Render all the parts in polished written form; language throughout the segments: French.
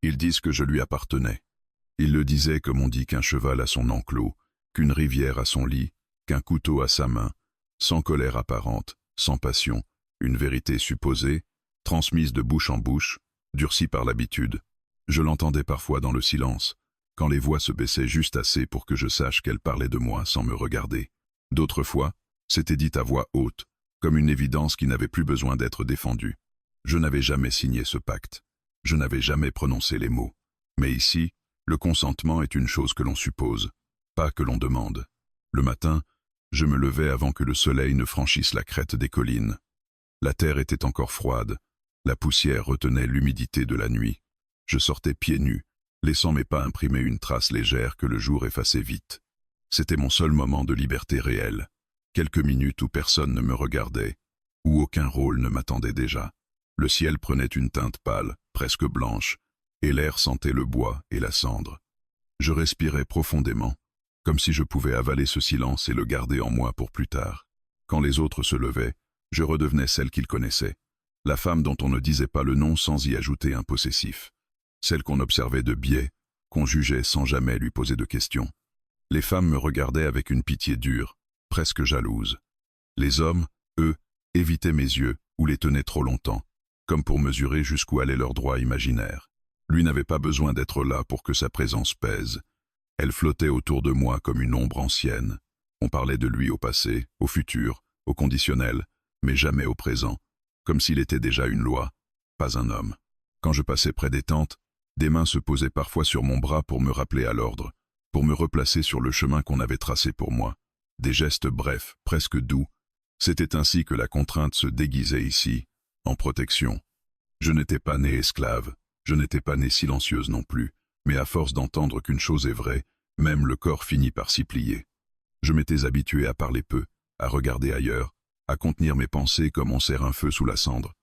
Ils disent que je lui appartenais. Ils le disaient comme on dit qu'un cheval a son enclos, qu'une rivière a son lit, qu'un couteau a sa main, sans colère apparente, sans passion, une vérité supposée, transmise de bouche en bouche, durcie par l'habitude. Je l'entendais parfois dans le silence, quand les voix se baissaient juste assez pour que je sache qu'elles parlaient de moi sans me regarder. D'autres fois, c'était dit à voix haute, comme une évidence qui n'avait plus besoin d'être défendue. Je n'avais jamais signé ce pacte. Je n'avais jamais prononcé les mots. Mais ici, le consentement est une chose que l'on suppose, pas que l'on demande. Le matin, je me levais avant que le soleil ne franchisse la crête des collines. La terre était encore froide, la poussière retenait l'humidité de la nuit. Je sortais pieds nus, laissant mes pas imprimer une trace légère que le jour effaçait vite. C'était mon seul moment de liberté réelle, quelques minutes où personne ne me regardait, où aucun rôle ne m'attendait déjà. Le ciel prenait une teinte pâle, presque blanche, et l'air sentait le bois et la cendre. Je respirais profondément, comme si je pouvais avaler ce silence et le garder en moi pour plus tard. Quand les autres se levaient, je redevenais celle qu'ils connaissaient, la femme dont on ne disait pas le nom sans y ajouter un possessif, celle qu'on observait de biais, qu'on jugeait sans jamais lui poser de questions. Les femmes me regardaient avec une pitié dure, presque jalouse. Les hommes, eux, évitaient mes yeux ou les tenaient trop longtemps, comme pour mesurer jusqu'où allait leur droit imaginaire. Lui n'avait pas besoin d'être là pour que sa présence pèse. Elle flottait autour de moi comme une ombre ancienne. On parlait de lui au passé, au futur, au conditionnel, mais jamais au présent, comme s'il était déjà une loi, pas un homme. Quand je passais près des tentes, des mains se posaient parfois sur mon bras pour me rappeler à l'ordre, pour me replacer sur le chemin qu'on avait tracé pour moi. Des gestes brefs, presque doux. C'était ainsi que la contrainte se déguisait ici, en protection. Je n'étais pas née esclave, je n'étais pas née silencieuse non plus, mais à force d'entendre qu'une chose est vraie, même le corps finit par s'y plier. Je m'étais habitué à parler peu, à regarder ailleurs, à contenir mes pensées comme on serre un feu sous la cendre.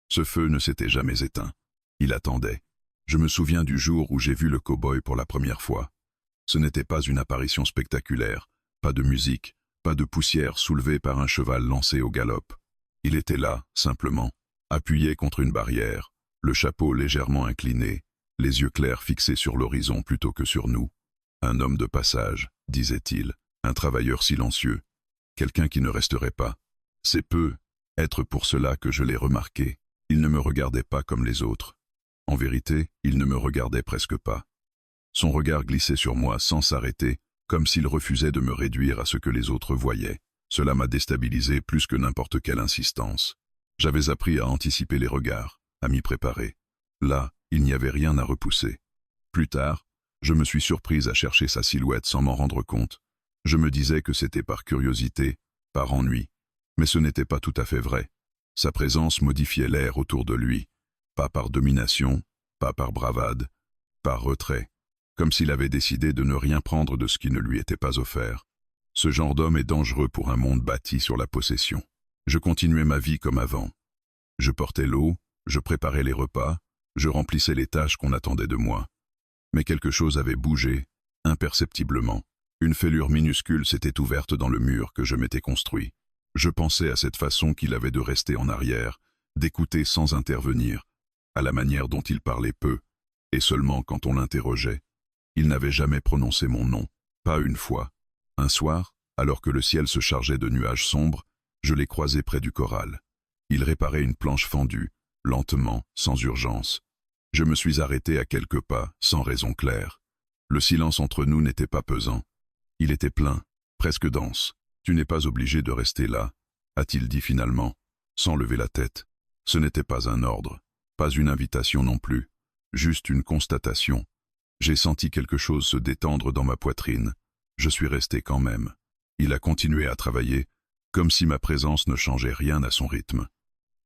Ce feu ne s'était jamais éteint. Il attendait. Je me souviens du jour où j'ai vu le cow-boy pour la première fois. Ce n'était pas une apparition spectaculaire, pas de musique, pas de poussière soulevée par un cheval lancé au galop. Il était là, simplement, appuyé contre une barrière, le chapeau légèrement incliné, les yeux clairs fixés sur l'horizon plutôt que sur nous. Un homme de passage, disait-il, un travailleur silencieux, quelqu'un qui ne resterait pas. C'est peu, être pour cela que je l'ai remarqué. Il ne me regardait pas comme les autres. En vérité, il ne me regardait presque pas. Son regard glissait sur moi sans s'arrêter, comme s'il refusait de me réduire à ce que les autres voyaient. Cela m'a déstabilisé plus que n'importe quelle insistance. J'avais appris à anticiper les regards, à m'y préparer. Là, il n'y avait rien à repousser. Plus tard, je me suis surprise à chercher sa silhouette sans m'en rendre compte. Je me disais que c'était par curiosité, par ennui. Mais ce n'était pas tout à fait vrai. Sa présence modifiait l'air autour de lui, pas par domination, pas par bravade, par retrait, comme s'il avait décidé de ne rien prendre de ce qui ne lui était pas offert. Ce genre d'homme est dangereux pour un monde bâti sur la possession. Je continuais ma vie comme avant. Je portais l'eau, je préparais les repas, je remplissais les tâches qu'on attendait de moi. Mais quelque chose avait bougé, imperceptiblement. Une fêlure minuscule s'était ouverte dans le mur que je m'étais construit. Je pensais à cette façon qu'il avait de rester en arrière, d'écouter sans intervenir, à la manière dont il parlait peu, et seulement quand on l'interrogeait. Il n'avait jamais prononcé mon nom, pas une fois. Un soir, alors que le ciel se chargeait de nuages sombres, je l'ai croisé près du corral. Il réparait une planche fendue, lentement, sans urgence. Je me suis arrêté à quelques pas, sans raison claire. Le silence entre nous n'était pas pesant. Il était plein, presque dense. « Tu n'es pas obligé de rester là », a-t-il dit finalement, sans lever la tête. Ce n'était pas un ordre, pas une invitation non plus, juste une constatation. J'ai senti quelque chose se détendre dans ma poitrine. Je suis resté quand même. Il a continué à travailler, comme si ma présence ne changeait rien à son rythme.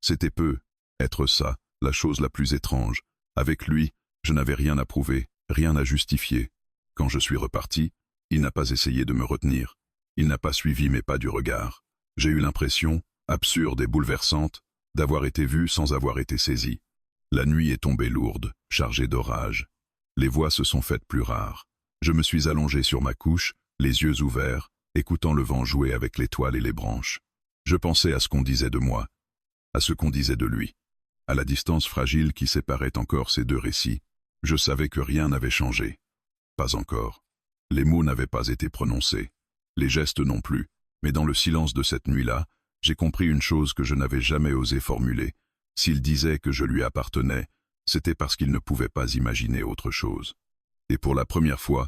C'était peu, être ça, la chose la plus étrange. Avec lui, je n'avais rien à prouver, rien à justifier. Quand je suis reparti, il n'a pas essayé de me retenir. Il n'a pas suivi mes pas du regard. J'ai eu l'impression, absurde et bouleversante, d'avoir été vu sans avoir été saisi. La nuit est tombée lourde, chargée d'orage. Les voix se sont faites plus rares. Je me suis allongé sur ma couche, les yeux ouverts, écoutant le vent jouer avec les toiles et les branches. Je pensais à ce qu'on disait de moi, à ce qu'on disait de lui, à la distance fragile qui séparait encore ces deux récits. Je savais que rien n'avait changé. Pas encore. Les mots n'avaient pas été prononcés. Les gestes non plus. Mais dans le silence de cette nuit-là, j'ai compris une chose que je n'avais jamais osé formuler. S'il disait que je lui appartenais, c'était parce qu'il ne pouvait pas imaginer autre chose. Et pour la première fois,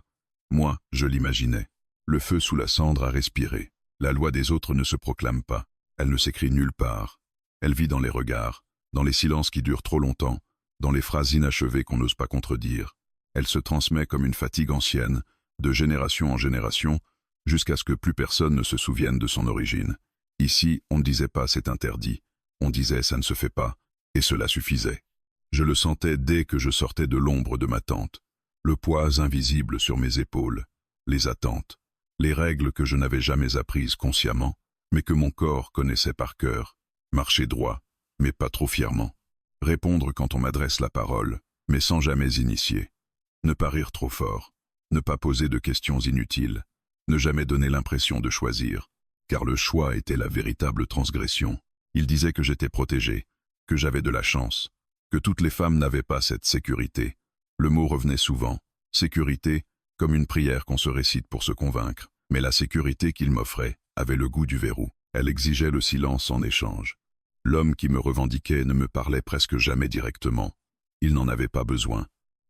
moi, je l'imaginais. Le feu sous la cendre a respiré. La loi des autres ne se proclame pas. Elle ne s'écrit nulle part. Elle vit dans les regards, dans les silences qui durent trop longtemps, dans les phrases inachevées qu'on n'ose pas contredire. Elle se transmet comme une fatigue ancienne, de génération en génération, jusqu'à ce que plus personne ne se souvienne de son origine. Ici, on ne disait pas c'est interdit, on disait ça ne se fait pas, et cela suffisait. Je le sentais dès que je sortais de l'ombre de ma tente, le poids invisible sur mes épaules, les attentes, les règles que je n'avais jamais apprises consciemment, mais que mon corps connaissait par cœur, marcher droit, mais pas trop fièrement, répondre quand on m'adresse la parole, mais sans jamais initier, ne pas rire trop fort, ne pas poser de questions inutiles, ne jamais donner l'impression de choisir, car le choix était la véritable transgression. Il disait que j'étais protégé, que j'avais de la chance, que toutes les femmes n'avaient pas cette sécurité. Le mot revenait souvent, sécurité, comme une prière qu'on se récite pour se convaincre. Mais la sécurité qu'il m'offrait avait le goût du verrou. Elle exigeait le silence en échange. L'homme qui me revendiquait ne me parlait presque jamais directement. Il n'en avait pas besoin.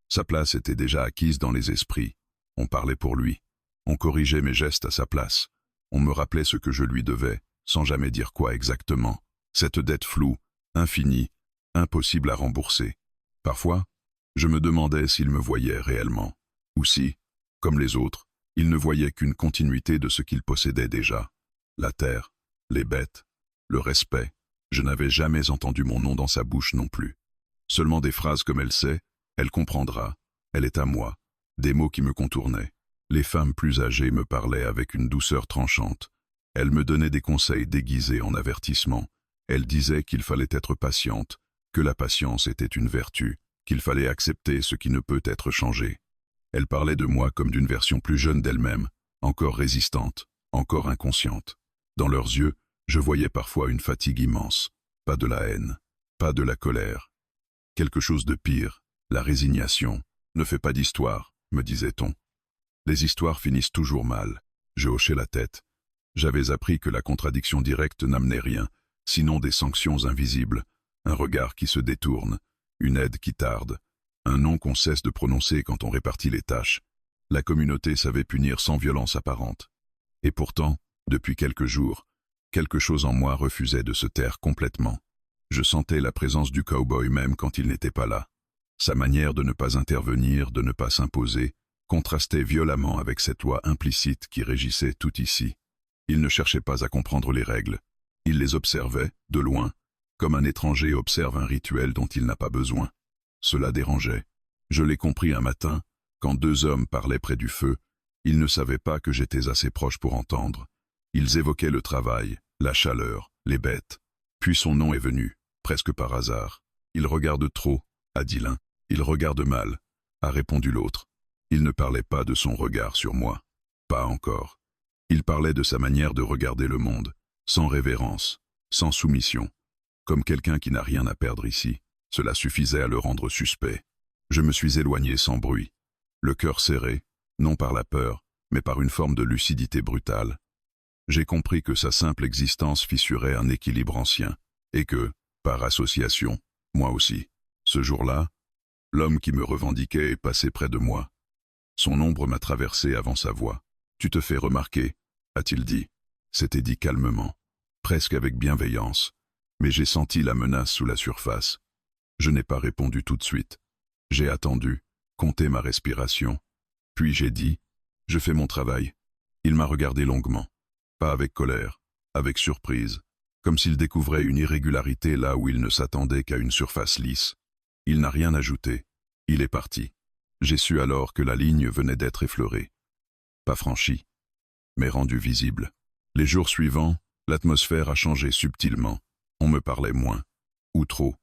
Sa place était déjà acquise dans les esprits. On parlait pour lui. On corrigeait mes gestes à sa place. On me rappelait ce que je lui devais, sans jamais dire quoi exactement. Cette dette floue, infinie, impossible à rembourser. Parfois, je me demandais s'il me voyait réellement, ou si, comme les autres, il ne voyait qu'une continuité de ce qu'il possédait déjà. La terre, les bêtes, le respect. Je n'avais jamais entendu mon nom dans sa bouche non plus. Seulement des phrases comme elle sait, elle comprendra, elle est à moi, des mots qui me contournaient. Les femmes plus âgées me parlaient avec une douceur tranchante. Elles me donnaient des conseils déguisés en avertissements. Elles disaient qu'il fallait être patiente, que la patience était une vertu, qu'il fallait accepter ce qui ne peut être changé. Elles parlaient de moi comme d'une version plus jeune d'elle-même, encore résistante, encore inconsciente. Dans leurs yeux, je voyais parfois une fatigue immense, pas de la haine, pas de la colère. Quelque chose de pire, la résignation. Ne fais pas d'histoire, me disait-on. Les histoires finissent toujours mal. Je hochais la tête. J'avais appris que la contradiction directe n'amenait rien, sinon des sanctions invisibles, un regard qui se détourne, une aide qui tarde, un nom qu'on cesse de prononcer quand on répartit les tâches. La communauté savait punir sans violence apparente. Et pourtant, depuis quelques jours, quelque chose en moi refusait de se taire complètement. Je sentais la présence du cow-boy même quand il n'était pas là. Sa manière de ne pas intervenir, de ne pas s'imposer, contrastait violemment avec cette loi implicite qui régissait tout ici. Il ne cherchait pas à comprendre les règles. Il les observait, de loin, comme un étranger observe un rituel dont il n'a pas besoin. Cela dérangeait. Je l'ai compris un matin, quand deux hommes parlaient près du feu, ils ne savaient pas que j'étais assez proche pour entendre. Ils évoquaient le travail, la chaleur, les bêtes. Puis son nom est venu, presque par hasard. Il regarde trop, a dit l'un. Il regarde mal, a répondu l'autre. Il ne parlait pas de son regard sur moi. Pas encore. Il parlait de sa manière de regarder le monde, sans révérence, sans soumission. Comme quelqu'un qui n'a rien à perdre ici. Cela suffisait à le rendre suspect. Je me suis éloigné sans bruit, le cœur serré, non par la peur, mais par une forme de lucidité brutale. J'ai compris que sa simple existence fissurait un équilibre ancien, et que, par association, moi aussi. Ce jour-là, l'homme qui me revendiquait est passé près de moi. Son ombre m'a traversé avant sa voix. « Tu te fais remarquer » a-t-il dit. C'était dit calmement, presque avec bienveillance, mais j'ai senti la menace sous la surface. Je n'ai pas répondu tout de suite. J'ai attendu, compté ma respiration. Puis j'ai dit, « Je fais mon travail. » Il m'a regardé longuement, pas avec colère, avec surprise, comme s'il découvrait une irrégularité là où il ne s'attendait qu'à une surface lisse. Il n'a rien ajouté. Il est parti. J'ai su alors que la ligne venait d'être effleurée. Pas franchie, mais rendue visible. Les jours suivants, l'atmosphère a changé subtilement. On me parlait moins, ou trop.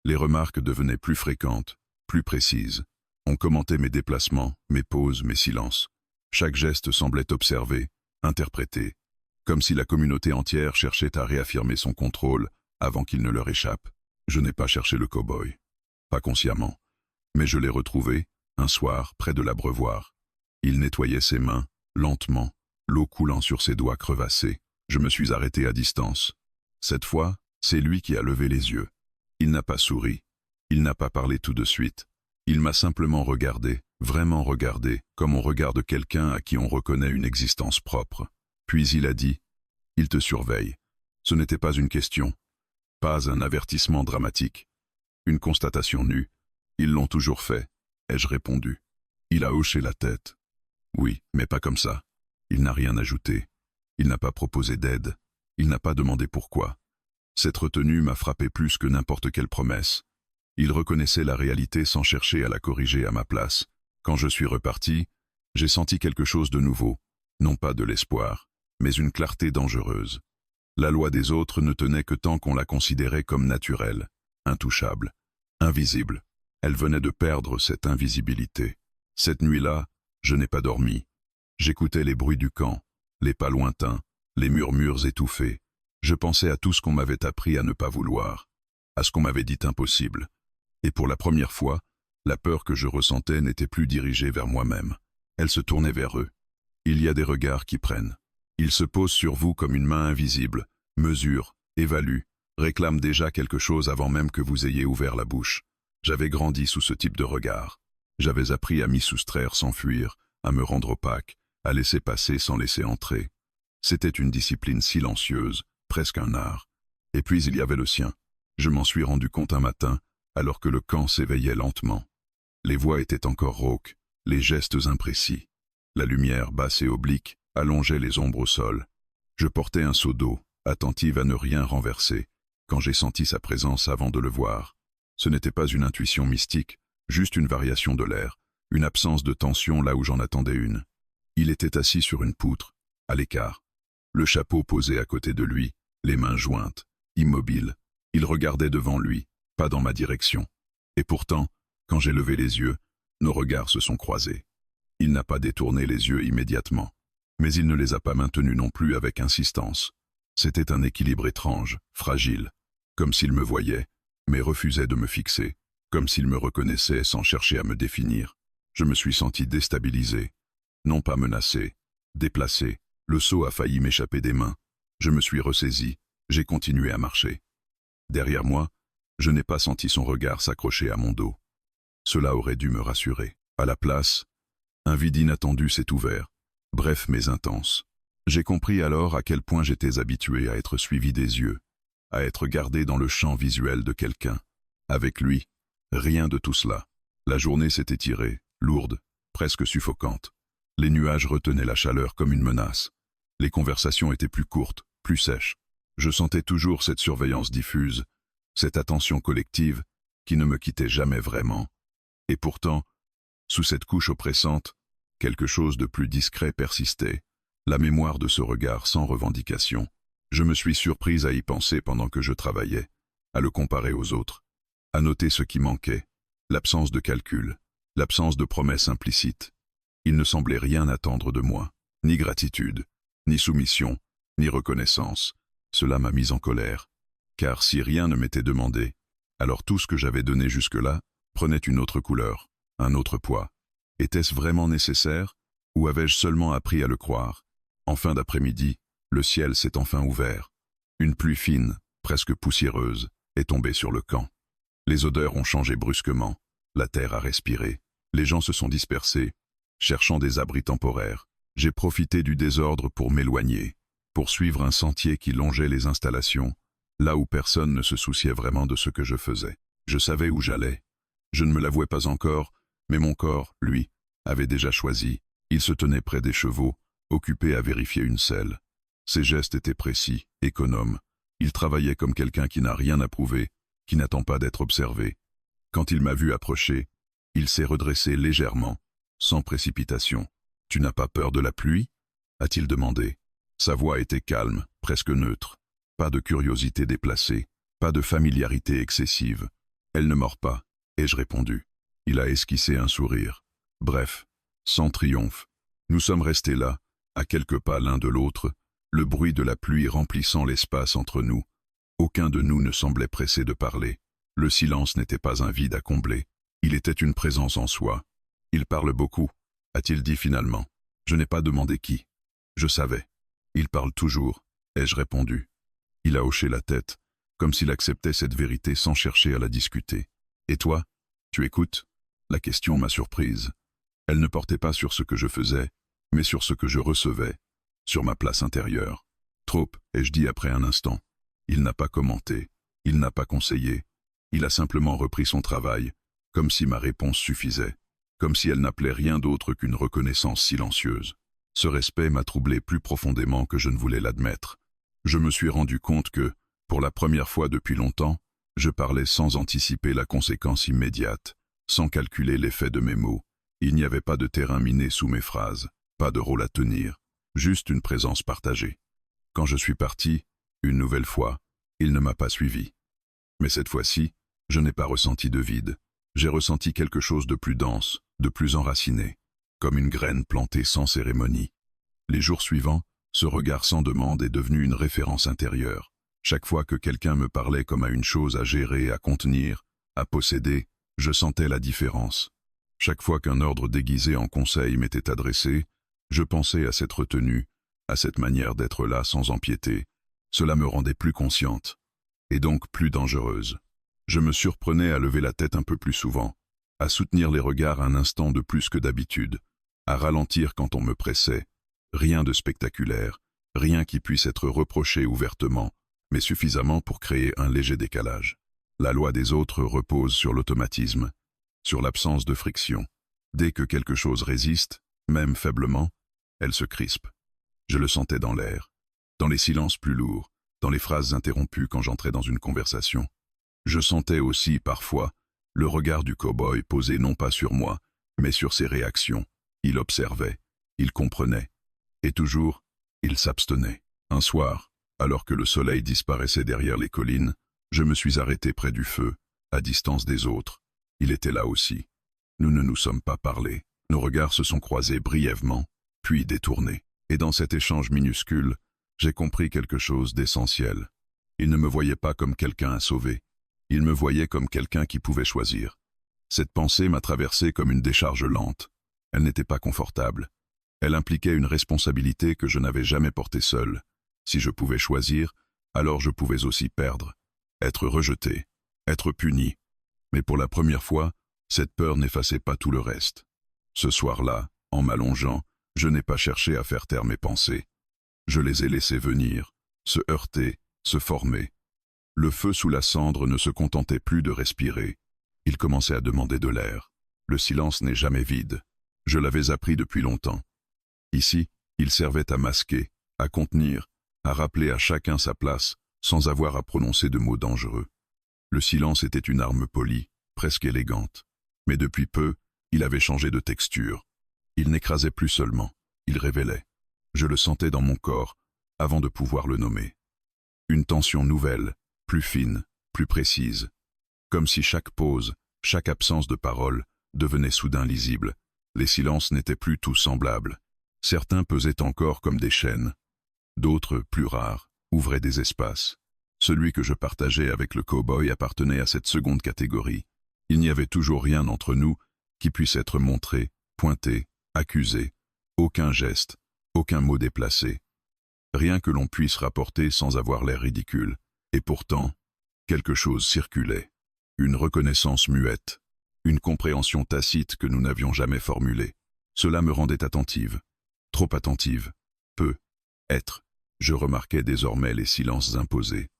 Les remarques devenaient plus fréquentes, plus précises. On commentait mes déplacements, mes pauses, mes silences. Chaque geste semblait observé, interprété, comme si la communauté entière cherchait à réaffirmer son contrôle avant qu'il ne leur échappe. Je n'ai pas cherché le cow-boy. Pas consciemment. Mais je l'ai retrouvé, un soir, près de l'abreuvoir. Il nettoyait ses mains, lentement, l'eau coulant sur ses doigts crevassés. Je me suis arrêté à distance. Cette fois, c'est lui qui a levé les yeux. Il n'a pas souri. Il n'a pas parlé tout de suite. Il m'a simplement regardé, vraiment regardé, comme on regarde quelqu'un à qui on reconnaît une existence propre. Puis il a dit « Il te surveille ». Ce n'était pas une question, pas un avertissement dramatique, une constatation nue. Ils l'ont toujours fait, ai-je répondu. Il a hoché la tête. Oui, mais pas comme ça. Il n'a rien ajouté. Il n'a pas proposé d'aide. Il n'a pas demandé pourquoi. Cette retenue m'a frappé plus que n'importe quelle promesse. Il reconnaissait la réalité sans chercher à la corriger à ma place. Quand je suis reparti, j'ai senti quelque chose de nouveau, non pas de l'espoir, mais une clarté dangereuse. La loi des autres ne tenait que tant qu'on la considérait comme naturelle, intouchable, invisible. Elle venait de perdre cette invisibilité. Cette nuit-là, je n'ai pas dormi. J'écoutais les bruits du camp, les pas lointains, les murmures étouffés. Je pensais à tout ce qu'on m'avait appris à ne pas vouloir, à ce qu'on m'avait dit impossible. Et pour la première fois, la peur que je ressentais n'était plus dirigée vers moi-même. Elle se tournait vers eux. Il y a des regards qui prennent. Ils se posent sur vous comme une main invisible, mesurent, évaluent, réclament déjà quelque chose avant même que vous ayez ouvert la bouche. J'avais grandi sous ce type de regard. J'avais appris à m'y soustraire sans fuir, à me rendre opaque, à laisser passer sans laisser entrer. C'était une discipline silencieuse, presque un art. Et puis il y avait le sien. Je m'en suis rendu compte un matin, alors que le camp s'éveillait lentement. Les voix étaient encore rauques, les gestes imprécis. La lumière, basse et oblique, allongeait les ombres au sol. Je portais un seau d'eau, attentive à ne rien renverser, quand j'ai senti sa présence avant de le voir. Ce n'était pas une intuition mystique, juste une variation de l'air, une absence de tension là où j'en attendais une. Il était assis sur une poutre, à l'écart. Le chapeau posé à côté de lui, les mains jointes, immobile. Il regardait devant lui, pas dans ma direction. Et pourtant, quand j'ai levé les yeux, nos regards se sont croisés. Il n'a pas détourné les yeux immédiatement, mais il ne les a pas maintenus non plus avec insistance. C'était un équilibre étrange, fragile, comme s'il me voyait, mais refusait de me fixer, comme s'il me reconnaissait sans chercher à me définir. Je me suis senti déstabilisé, non pas menacé, déplacé. Le seau a failli m'échapper des mains. Je me suis ressaisi, j'ai continué à marcher. Derrière moi, je n'ai pas senti son regard s'accrocher à mon dos. Cela aurait dû me rassurer. À la place, un vide inattendu s'est ouvert, bref mais intense. J'ai compris alors à quel point j'étais habitué à être suivi des yeux, à être gardé dans le champ visuel de quelqu'un. Avec lui, rien de tout cela. La journée s'est étirée, lourde, presque suffocante. Les nuages retenaient la chaleur comme une menace. Les conversations étaient plus courtes, plus sèches. Je sentais toujours cette surveillance diffuse, cette attention collective qui ne me quittait jamais vraiment. Et pourtant, sous cette couche oppressante, quelque chose de plus discret persistait, la mémoire de ce regard sans revendication. Je me suis surpris à y penser pendant que je travaillais, à le comparer aux autres, à noter ce qui manquait, l'absence de calcul, l'absence de promesses implicites. Il ne semblait rien attendre de moi, ni gratitude, ni soumission, ni reconnaissance. Cela m'a mis en colère, car si rien ne m'était demandé, alors tout ce que j'avais donné jusque-là prenait une autre couleur, un autre poids. Était-ce vraiment nécessaire, ou avais-je seulement appris à le croire? En fin d'après-midi, le ciel s'est enfin ouvert. Une pluie fine, presque poussiéreuse, est tombée sur le camp. Les odeurs ont changé brusquement, la terre a respiré, les gens se sont dispersés, cherchant des abris temporaires. J'ai profité du désordre pour m'éloigner, pour suivre un sentier qui longeait les installations, là où personne ne se souciait vraiment de ce que je faisais. Je savais où j'allais. Je ne me l'avouais pas encore, mais mon corps, lui, avait déjà choisi. Il se tenait près des chevaux, occupé à vérifier une selle. Ses gestes étaient précis, économes. Il travaillait comme quelqu'un qui n'a rien à prouver, qui n'attend pas d'être observé. Quand il m'a vu approcher, il s'est redressé légèrement, sans précipitation. « Tu n'as pas peur de la pluie ?» a-t-il demandé. Sa voix était calme, presque neutre. Pas de curiosité déplacée, pas de familiarité excessive. « Elle ne mord pas », ai-je répondu. Il a esquissé un sourire. Bref, sans triomphe. Nous sommes restés là, à quelques pas l'un de l'autre, le bruit de la pluie remplissant l'espace entre nous. Aucun de nous ne semblait pressé de parler. Le silence n'était pas un vide à combler. Il était une présence en soi. Il parle beaucoup, a-t-il dit finalement. Je n'ai pas demandé qui. Je savais. Il parle toujours, ai-je répondu. Il a hoché la tête, comme s'il acceptait cette vérité sans chercher à la discuter. Et toi, tu écoutes? La question m'a surprise. Elle ne portait pas sur ce que je faisais, mais sur ce que je recevais, sur ma place intérieure. Trop, ai-je dit après un instant. Il n'a pas commenté, il n'a pas conseillé, il a simplement repris son travail, comme si ma réponse suffisait, comme si elle n'appelait rien d'autre qu'une reconnaissance silencieuse. Ce respect m'a troublé plus profondément que je ne voulais l'admettre. Je me suis rendu compte que, pour la première fois depuis longtemps, je parlais sans anticiper la conséquence immédiate, sans calculer l'effet de mes mots. Il n'y avait pas de terrain miné sous mes phrases, pas de rôle à tenir, juste une présence partagée. Quand je suis parti, une nouvelle fois, il ne m'a pas suivi. Mais cette fois-ci, je n'ai pas ressenti de vide. J'ai ressenti quelque chose de plus dense, de plus enraciné, comme une graine plantée sans cérémonie. Les jours suivants, ce regard sans demande est devenu une référence intérieure. Chaque fois que quelqu'un me parlait comme à une chose à gérer, à contenir, à posséder, je sentais la différence. Chaque fois qu'un ordre déguisé en conseil m'était adressé, je pensais à cette retenue, à cette manière d'être là sans empiéter. Cela me rendait plus consciente, et donc plus dangereuse. Je me surprenais à lever la tête un peu plus souvent, à soutenir les regards un instant de plus que d'habitude, à ralentir quand on me pressait. Rien de spectaculaire, rien qui puisse être reproché ouvertement, mais suffisamment pour créer un léger décalage. La loi des autres repose sur l'automatisme, sur l'absence de friction. Dès que quelque chose résiste, même faiblement, elle se crispe. Je le sentais dans l'air, dans les silences plus lourds, dans les phrases interrompues quand j'entrais dans une conversation. Je sentais aussi, parfois, le regard du cow-boy posé non pas sur moi, mais sur ses réactions. Il observait, il comprenait, et toujours, il s'abstenait. Un soir, alors que le soleil disparaissait derrière les collines, je me suis arrêté près du feu, à distance des autres. Il était là aussi. Nous ne nous sommes pas parlé. Nos regards se sont croisés brièvement, puis détournés. Et dans cet échange minuscule, j'ai compris quelque chose d'essentiel. Il ne me voyait pas comme quelqu'un à sauver. Il me voyait comme quelqu'un qui pouvait choisir. Cette pensée m'a traversé comme une décharge lente. Elle n'était pas confortable. Elle impliquait une responsabilité que je n'avais jamais portée seule. Si je pouvais choisir, alors je pouvais aussi perdre, être rejeté, être puni. Mais pour la première fois, cette peur n'effaçait pas tout le reste. Ce soir-là, en m'allongeant, je n'ai pas cherché à faire taire mes pensées. Je les ai laissées venir, se heurter, se former. Le feu sous la cendre ne se contentait plus de respirer. Il commençait à demander de l'air. Le silence n'est jamais vide. Je l'avais appris depuis longtemps. Ici, il servait à masquer, à contenir, à rappeler à chacun sa place, sans avoir à prononcer de mots dangereux. Le silence était une arme polie, presque élégante. Mais depuis peu, il avait changé de texture. Il n'écrasait plus seulement, il révélait. Je le sentais dans mon corps, avant de pouvoir le nommer. Une tension nouvelle, plus fine, plus précise. Comme si chaque pause, chaque absence de parole, devenait soudain lisible. Les silences n'étaient plus tous semblables. Certains pesaient encore comme des chaînes. D'autres, plus rares, ouvraient des espaces. Celui que je partageais avec le cow-boy appartenait à cette seconde catégorie. Il n'y avait toujours rien entre nous qui puisse être montré, pointé, accusé. Aucun geste, aucun mot déplacé. Rien que l'on puisse rapporter sans avoir l'air ridicule. Et pourtant, quelque chose circulait. Une reconnaissance muette. Une compréhension tacite que nous n'avions jamais formulée. Cela me rendait attentive. Trop attentive. Peu. Être. Je remarquais désormais les silences imposés.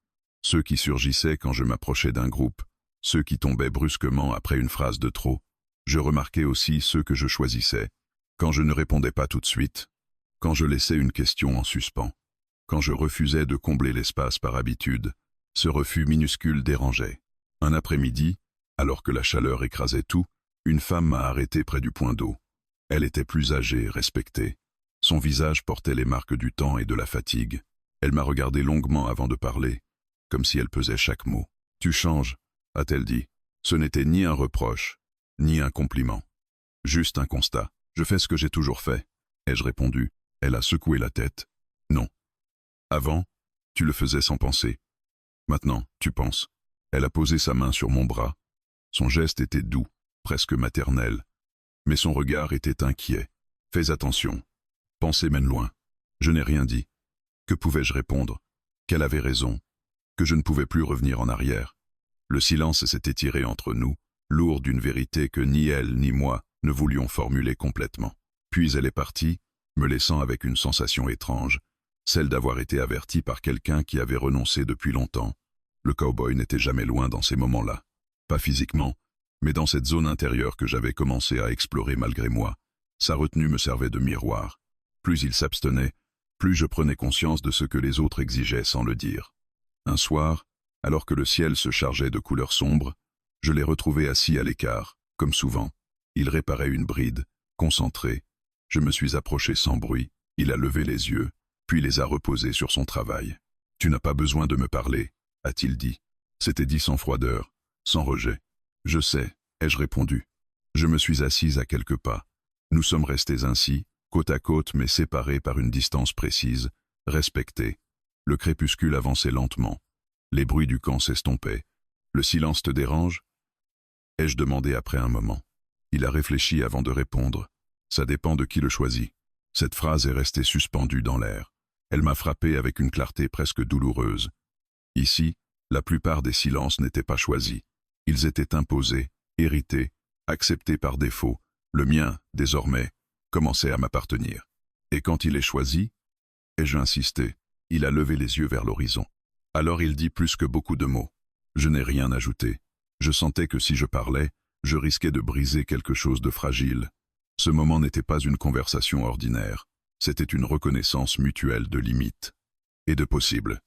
Ceux qui surgissaient quand je m'approchais d'un groupe. Ceux qui tombaient brusquement après une phrase de trop. Je remarquais aussi ceux que je choisissais. Quand je ne répondais pas tout de suite. Quand je laissais une question en suspens. Quand je refusais de combler l'espace par habitude. Ce refus minuscule dérangeait. Un après-midi, alors que la chaleur écrasait tout, une femme m'a arrêté près du point d'eau. Elle était plus âgée, respectée. Son visage portait les marques du temps et de la fatigue. Elle m'a regardé longuement avant de parler, comme si elle pesait chaque mot. « Tu changes », a-t-elle dit. Ce n'était ni un reproche, ni un compliment. Juste un constat. « Je fais ce que j'ai toujours fait », ai-je répondu. Elle a secoué la tête. « Non. Avant, tu le faisais sans penser. Maintenant, tu penses. » Elle a posé sa main sur mon bras. Son geste était doux, presque maternelle. Mais son regard était inquiet. « Fais attention. Pensée mène loin. » Je n'ai rien dit. Que pouvais-je répondre? Qu'elle avait raison. Que je ne pouvais plus revenir en arrière. Le silence s'était étiré entre nous, lourd d'une vérité que ni elle ni moi ne voulions formuler complètement. Puis elle est partie, me laissant avec une sensation étrange, celle d'avoir été averti par quelqu'un qui avait renoncé depuis longtemps. Le cow-boy n'était jamais loin dans ces moments-là. Pas physiquement, mais dans cette zone intérieure que j'avais commencé à explorer malgré moi. Sa retenue me servait de miroir. Plus il s'abstenait, plus je prenais conscience de ce que les autres exigeaient sans le dire. Un soir, alors que le ciel se chargeait de couleurs sombres, je l'ai retrouvé assis à l'écart, comme souvent. Il réparait une bride, concentré. Je me suis approché sans bruit, il a levé les yeux, puis les a reposés sur son travail. « Tu n'as pas besoin de me parler », a-t-il dit. C'était dit sans froideur, sans rejet. « Je sais », ai-je répondu. Je me suis assise à quelques pas. Nous sommes restés ainsi, côte à côte mais séparés par une distance précise, respectés. Le crépuscule avançait lentement. Les bruits du camp s'estompaient. « Le silence te dérange ?» ai-je demandé après un moment. Il a réfléchi avant de répondre. « Ça dépend de qui le choisit. » Cette phrase est restée suspendue dans l'air. Elle m'a frappé avec une clarté presque douloureuse. Ici, la plupart des silences n'étaient pas choisis. Ils étaient imposés, hérités, acceptés par défaut. Le mien, désormais, commençait à m'appartenir. Et quand il est choisi, ai-je insisté, il a levé les yeux vers l'horizon. Alors il dit plus que beaucoup de mots. Je n'ai rien ajouté. Je sentais que si je parlais, je risquais de briser quelque chose de fragile. Ce moment n'était pas une conversation ordinaire. C'était une reconnaissance mutuelle de limites et de possibles.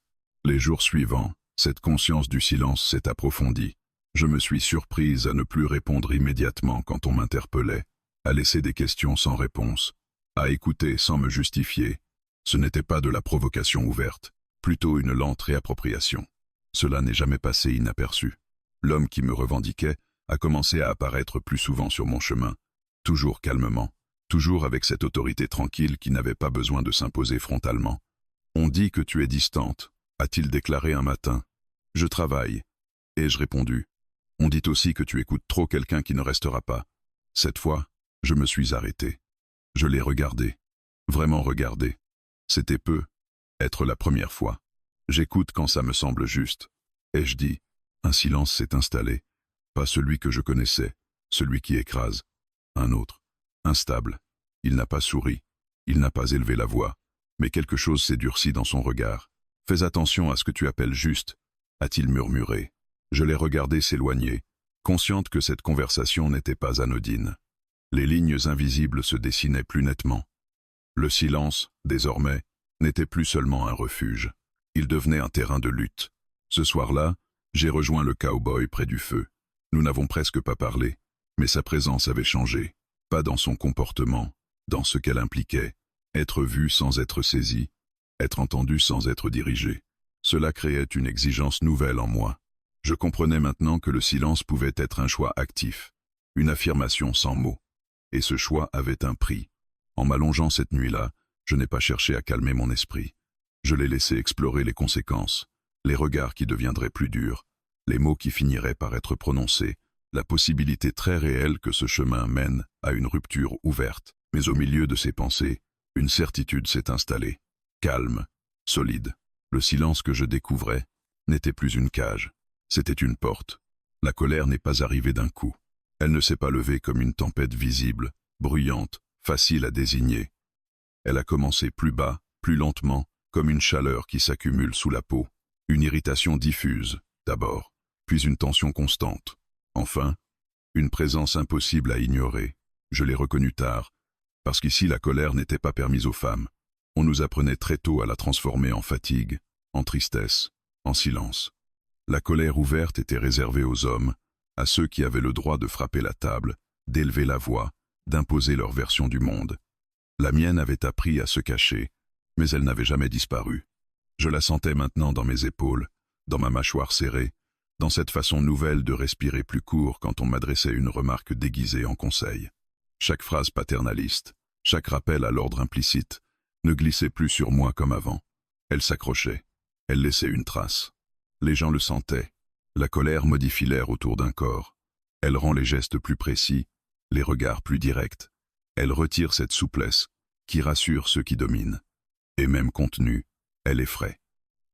Les jours suivants, cette conscience du silence s'est approfondie. Je me suis surprise à ne plus répondre immédiatement quand on m'interpellait, à laisser des questions sans réponse, à écouter sans me justifier. Ce n'était pas de la provocation ouverte, plutôt une lente réappropriation. Cela n'est jamais passé inaperçu. L'homme qui me revendiquait a commencé à apparaître plus souvent sur mon chemin, toujours calmement, toujours avec cette autorité tranquille qui n'avait pas besoin de s'imposer frontalement. « On dit que tu es distante », a-t-il déclaré un matin. « Je travaille », ai-je répondu. « On dit aussi que tu écoutes trop quelqu'un qui ne restera pas. » Cette fois, je me suis arrêté. Je l'ai regardé, vraiment regardé. C'était peu, être la première fois. J'écoute quand ça me semble juste. Ai-je dit, un silence s'est installé. Pas celui que je connaissais, celui qui écrase. Un autre, instable. Il n'a pas souri, il n'a pas élevé la voix, mais quelque chose s'est durci dans son regard. « Fais attention à ce que tu appelles juste », a-t-il murmuré. Je l'ai regardé s'éloigner, consciente que cette conversation n'était pas anodine. Les lignes invisibles se dessinaient plus nettement. Le silence, désormais, n'était plus seulement un refuge. Il devenait un terrain de lutte. Ce soir-là, j'ai rejoint le cow-boy près du feu. Nous n'avons presque pas parlé, mais sa présence avait changé. Pas dans son comportement, dans ce qu'elle impliquait. Être vu sans être saisi, être entendu sans être dirigé. Cela créait une exigence nouvelle en moi. Je comprenais maintenant que le silence pouvait être un choix actif, une affirmation sans mots. Et ce choix avait un prix. En m'allongeant cette nuit-là, je n'ai pas cherché à calmer mon esprit. Je l'ai laissé explorer les conséquences, les regards qui deviendraient plus durs, les mots qui finiraient par être prononcés, la possibilité très réelle que ce chemin mène à une rupture ouverte. Mais au milieu de ces pensées, une certitude s'est installée. Calme, solide. Le silence que je découvrais n'était plus une cage, c'était une porte. La colère n'est pas arrivée d'un coup. Elle ne s'est pas levée comme une tempête visible, bruyante, facile à désigner. Elle a commencé plus bas, plus lentement, comme une chaleur qui s'accumule sous la peau. Une irritation diffuse, d'abord, puis une tension constante. Enfin, une présence impossible à ignorer. Je l'ai reconnue tard, parce qu'ici la colère n'était pas permise aux femmes. On nous apprenait très tôt à la transformer en fatigue, en tristesse, en silence. La colère ouverte était réservée aux hommes, à ceux qui avaient le droit de frapper la table, d'élever la voix, d'imposer leur version du monde. La mienne avait appris à se cacher, mais elle n'avait jamais disparu. Je la sentais maintenant dans mes épaules, dans ma mâchoire serrée, dans cette façon nouvelle de respirer plus court quand on m'adressait une remarque déguisée en conseil. Chaque phrase paternaliste, chaque rappel à l'ordre implicite, ne glissait plus sur moi comme avant. Elle s'accrochait, elle laissait une trace. Les gens le sentaient. La colère modifie l'air autour d'un corps. Elle rend les gestes plus précis, les regards plus directs. Elle retire cette souplesse qui rassure ceux qui dominent. Et même contenue, elle effraie.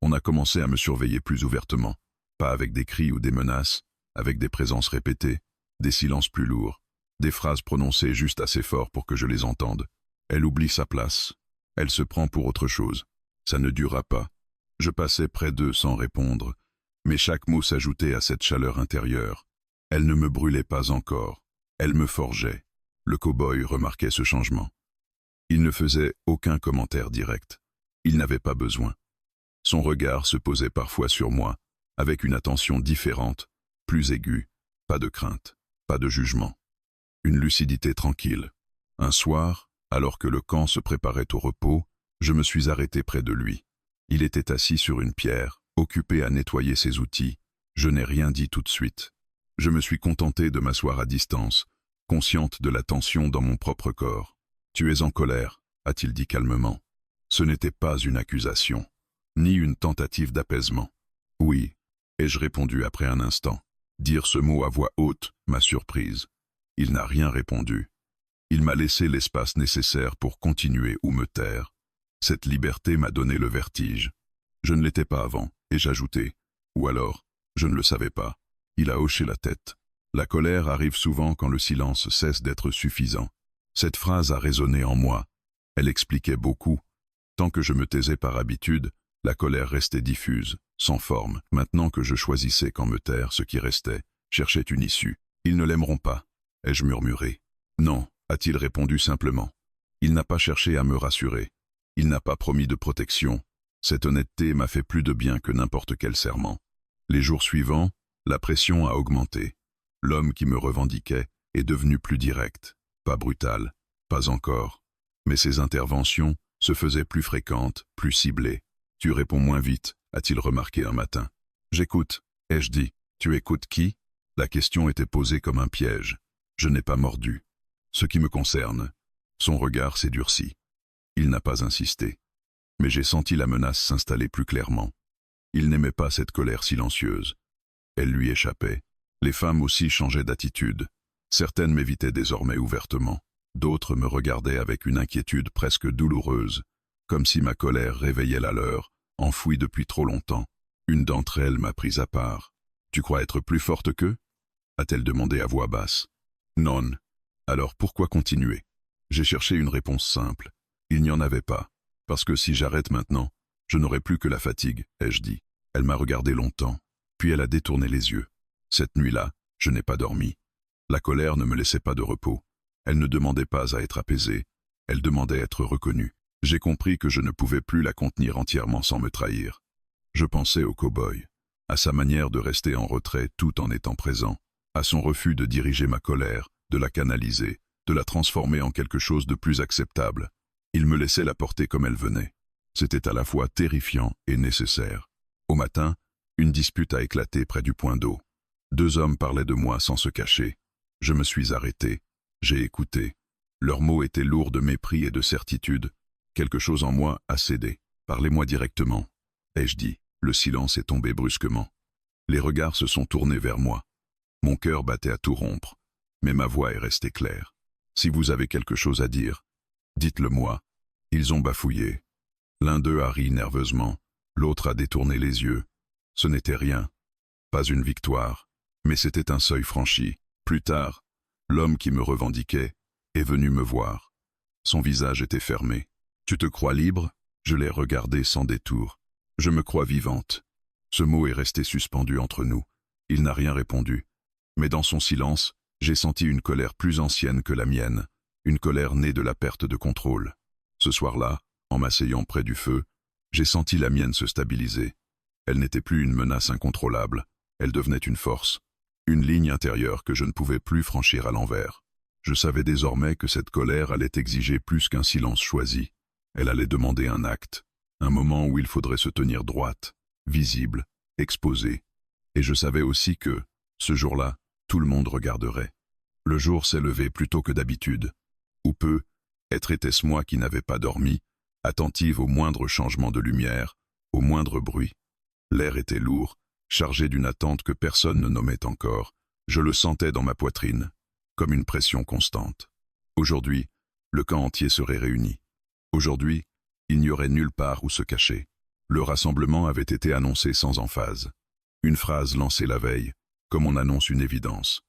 On a commencé à me surveiller plus ouvertement, pas avec des cris ou des menaces, avec des présences répétées, des silences plus lourds, des phrases prononcées juste assez fort pour que je les entende. Elle oublie sa place. Elle se prend pour autre chose. Ça ne durera pas. Je passais près d'eux sans répondre, mais chaque mot s'ajoutait à cette chaleur intérieure. Elle ne me brûlait pas encore. Elle me forgeait. Le cow-boy remarquait ce changement. Il ne faisait aucun commentaire direct. Il n'avait pas besoin. Son regard se posait parfois sur moi, avec une attention différente, plus aiguë, pas de crainte, pas de jugement. Une lucidité tranquille. Un soir, alors que le camp se préparait au repos, je me suis arrêté près de lui. Il était assis sur une pierre, occupé à nettoyer ses outils. Je n'ai rien dit tout de suite. Je me suis contenté de m'asseoir à distance, consciente de la tension dans mon propre corps. « Tu es en colère », a-t-il dit calmement. Ce n'était pas une accusation, ni une tentative d'apaisement. « Oui », ai-je répondu après un instant. Dire ce mot à voix haute m'a surprise. Il n'a rien répondu. Il m'a laissé l'espace nécessaire pour continuer ou me taire. Cette liberté m'a donné le vertige. Je ne l'étais pas avant, et j'ajoutai. Ou alors, je ne le savais pas. Il a hoché la tête. La colère arrive souvent quand le silence cesse d'être suffisant. Cette phrase a résonné en moi. Elle expliquait beaucoup. Tant que je me taisais par habitude, la colère restait diffuse, sans forme. Maintenant que je choisissais quand me taire, ce qui restait cherchait une issue. Ils ne l'aimeront pas, ai-je murmuré. Non, a-t-il répondu simplement. Il n'a pas cherché à me rassurer. Il n'a pas promis de protection. Cette honnêteté m'a fait plus de bien que n'importe quel serment. Les jours suivants, la pression a augmenté. L'homme qui me revendiquait est devenu plus direct, pas brutal, pas encore. Mais ses interventions se faisaient plus fréquentes, plus ciblées. « Tu réponds moins vite », a-t-il remarqué un matin. « J'écoute », ai-je dit. « Tu écoutes qui ?» La question était posée comme un piège. Je n'ai pas mordu. Ce qui me concerne, son regard s'est durci. Il n'a pas insisté. Mais j'ai senti la menace s'installer plus clairement. Il n'aimait pas cette colère silencieuse. Elle lui échappait. Les femmes aussi changeaient d'attitude. Certaines m'évitaient désormais ouvertement. D'autres me regardaient avec une inquiétude presque douloureuse, comme si ma colère réveillait la leur, enfouie depuis trop longtemps. Une d'entre elles m'a prise à part. « Tu crois être plus forte qu'eux » a-t-elle demandé à voix basse. « Non. Alors pourquoi continuer ?» J'ai cherché une réponse simple. Il n'y en avait pas. Parce que si j'arrête maintenant, je n'aurai plus que la fatigue, ai-je dit. Elle m'a regardé longtemps, puis elle a détourné les yeux. Cette nuit-là, je n'ai pas dormi. La colère ne me laissait pas de repos. Elle ne demandait pas à être apaisée, elle demandait à être reconnue. J'ai compris que je ne pouvais plus la contenir entièrement sans me trahir. Je pensais au cow-boy, à sa manière de rester en retrait tout en étant présent, à son refus de diriger ma colère, de la canaliser, de la transformer en quelque chose de plus acceptable. Il me laissait la porter comme elle venait. C'était à la fois terrifiant et nécessaire. Au matin, une dispute a éclaté près du point d'eau. 2 hommes parlaient de moi sans se cacher. Je me suis arrêté. J'ai écouté. Leurs mots étaient lourds de mépris et de certitude. Quelque chose en moi a cédé. Parlez-moi directement, ai-je dit. Le silence est tombé brusquement. Les regards se sont tournés vers moi. Mon cœur battait à tout rompre, mais ma voix est restée claire. Si vous avez quelque chose à dire, dites-le-moi. Ils ont bafouillé. L'un d'eux a ri nerveusement, l'autre a détourné les yeux. Ce n'était rien, pas une victoire, mais c'était un seuil franchi. Plus tard, l'homme qui me revendiquait est venu me voir. Son visage était fermé. « Tu te crois libre ?» Je l'ai regardé sans détour. « Je me crois vivante. » Ce mot est resté suspendu entre nous. Il n'a rien répondu. Mais dans son silence, j'ai senti une colère plus ancienne que la mienne, une colère née de la perte de contrôle. Ce soir-là, en m'asseyant près du feu, j'ai senti la mienne se stabiliser. Elle n'était plus une menace incontrôlable, elle devenait une force, une ligne intérieure que je ne pouvais plus franchir à l'envers. Je savais désormais que cette colère allait exiger plus qu'un silence choisi. Elle allait demander un acte, un moment où il faudrait se tenir droite, visible, exposée. Et je savais aussi que, ce jour-là, tout le monde regarderait. Le jour s'est levé plus tôt que d'habitude. Ou peu, était-ce moi qui n'avais pas dormi, attentive au moindre changement de lumière, au moindre bruit. L'air était lourd, chargé d'une attente que personne ne nommait encore, Je le sentais dans ma poitrine, comme une pression constante. Aujourd'hui, le camp entier serait réuni. Aujourd'hui, il n'y aurait nulle part où se cacher. Le rassemblement avait été annoncé sans emphase. Une phrase lancée la veille, comme on annonce une évidence.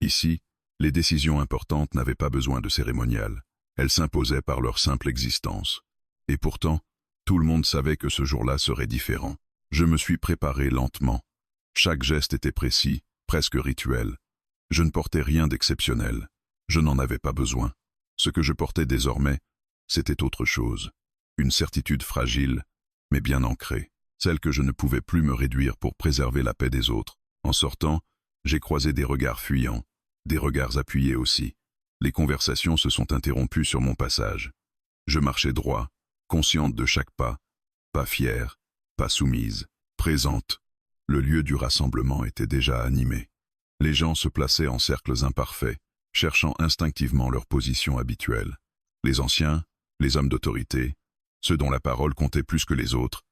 Ici, les décisions importantes n'avaient pas besoin de cérémonial. Elles s'imposaient par leur simple existence. Et pourtant, tout le monde savait que ce jour-là serait différent. Je me suis préparé lentement. Chaque geste était précis, presque rituel. Je ne portais rien d'exceptionnel. Je n'en avais pas besoin. Ce que je portais désormais, c'était autre chose. Une certitude fragile, mais bien ancrée. Celle que je ne pouvais plus me réduire pour préserver la paix des autres. En sortant, j'ai croisé des regards fuyants, des regards appuyés aussi. Les conversations se sont interrompues sur mon passage. Je marchais droit, consciente de chaque pas fière, pas soumise, présente. Le lieu du rassemblement était déjà animé. Les gens se plaçaient en cercles imparfaits, cherchant instinctivement leur position habituelle. Les anciens, les hommes d'autorité, ceux dont la parole comptait plus que les autres,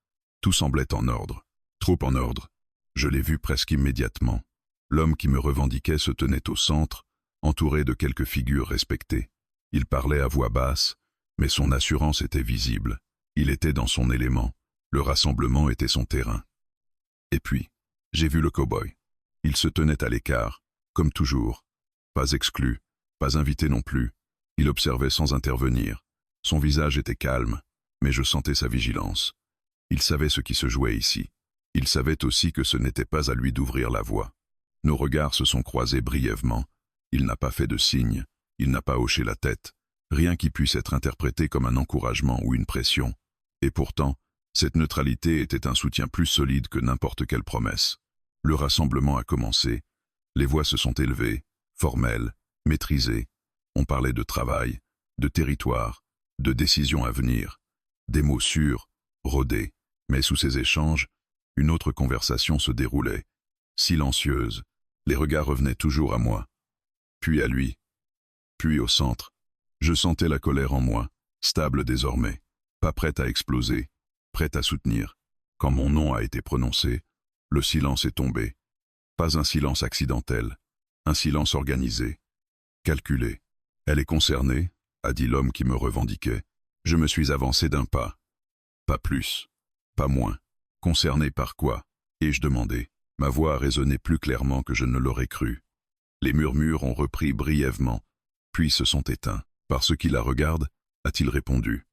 tout semblait en ordre, trop en ordre. Je l'ai vu presque immédiatement. L'homme qui me revendiquait se tenait au centre, entouré de quelques figures respectées. Il parlait à voix basse, mais son assurance était visible. Il était dans son élément. Le rassemblement était son terrain. Et puis, j'ai vu le cow-boy. Il se tenait à l'écart, comme toujours. Pas exclu, pas invité non plus. Il observait sans intervenir. Son visage était calme, mais je sentais sa vigilance. Il savait ce qui se jouait ici. Il savait aussi que ce n'était pas à lui d'ouvrir la voie. Nos regards se sont croisés brièvement. Il n'a pas fait de signe, il n'a pas hoché la tête. Rien qui puisse être interprété comme un encouragement ou une pression. Et pourtant, cette neutralité était un soutien plus solide que n'importe quelle promesse. Le rassemblement a commencé. Les voix se sont élevées, formelles, maîtrisées. On parlait de travail, de territoire, de décisions à venir. Des mots sûrs, rodés. Mais sous ces échanges, une autre conversation se déroulait. Silencieuse, les regards revenaient toujours à moi. Puis à lui. Puis au centre. Je sentais la colère en moi, stable désormais, pas prête à exploser, prête à soutenir. Quand mon nom a été prononcé, le silence est tombé. Pas un silence accidentel, un silence organisé, calculé. Elle est concernée, a dit l'homme qui me revendiquait. Je me suis avancé d'un pas. Pas plus, pas moins. Concerné par quoi? Ai-je demandé. Ma voix a résonné plus clairement que je ne l'aurais cru. Les murmures ont repris brièvement, puis se sont éteints. Parce qu'il la regarde, a-t-il répondu.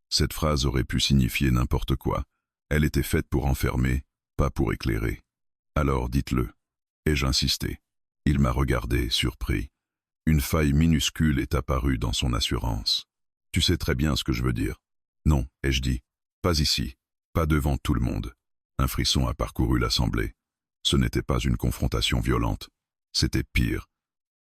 Cette phrase aurait pu signifier n'importe quoi. Elle était faite pour enfermer, pas pour éclairer. Alors dites-le. Ai-je insisté. Il m'a regardé, surpris. Une faille minuscule est apparue dans son assurance. Tu sais très bien ce que je veux dire. Non, ai-je dit. Pas ici, pas devant tout le monde. Un frisson a parcouru l'assemblée. Ce n'était pas une confrontation violente. C'était pire.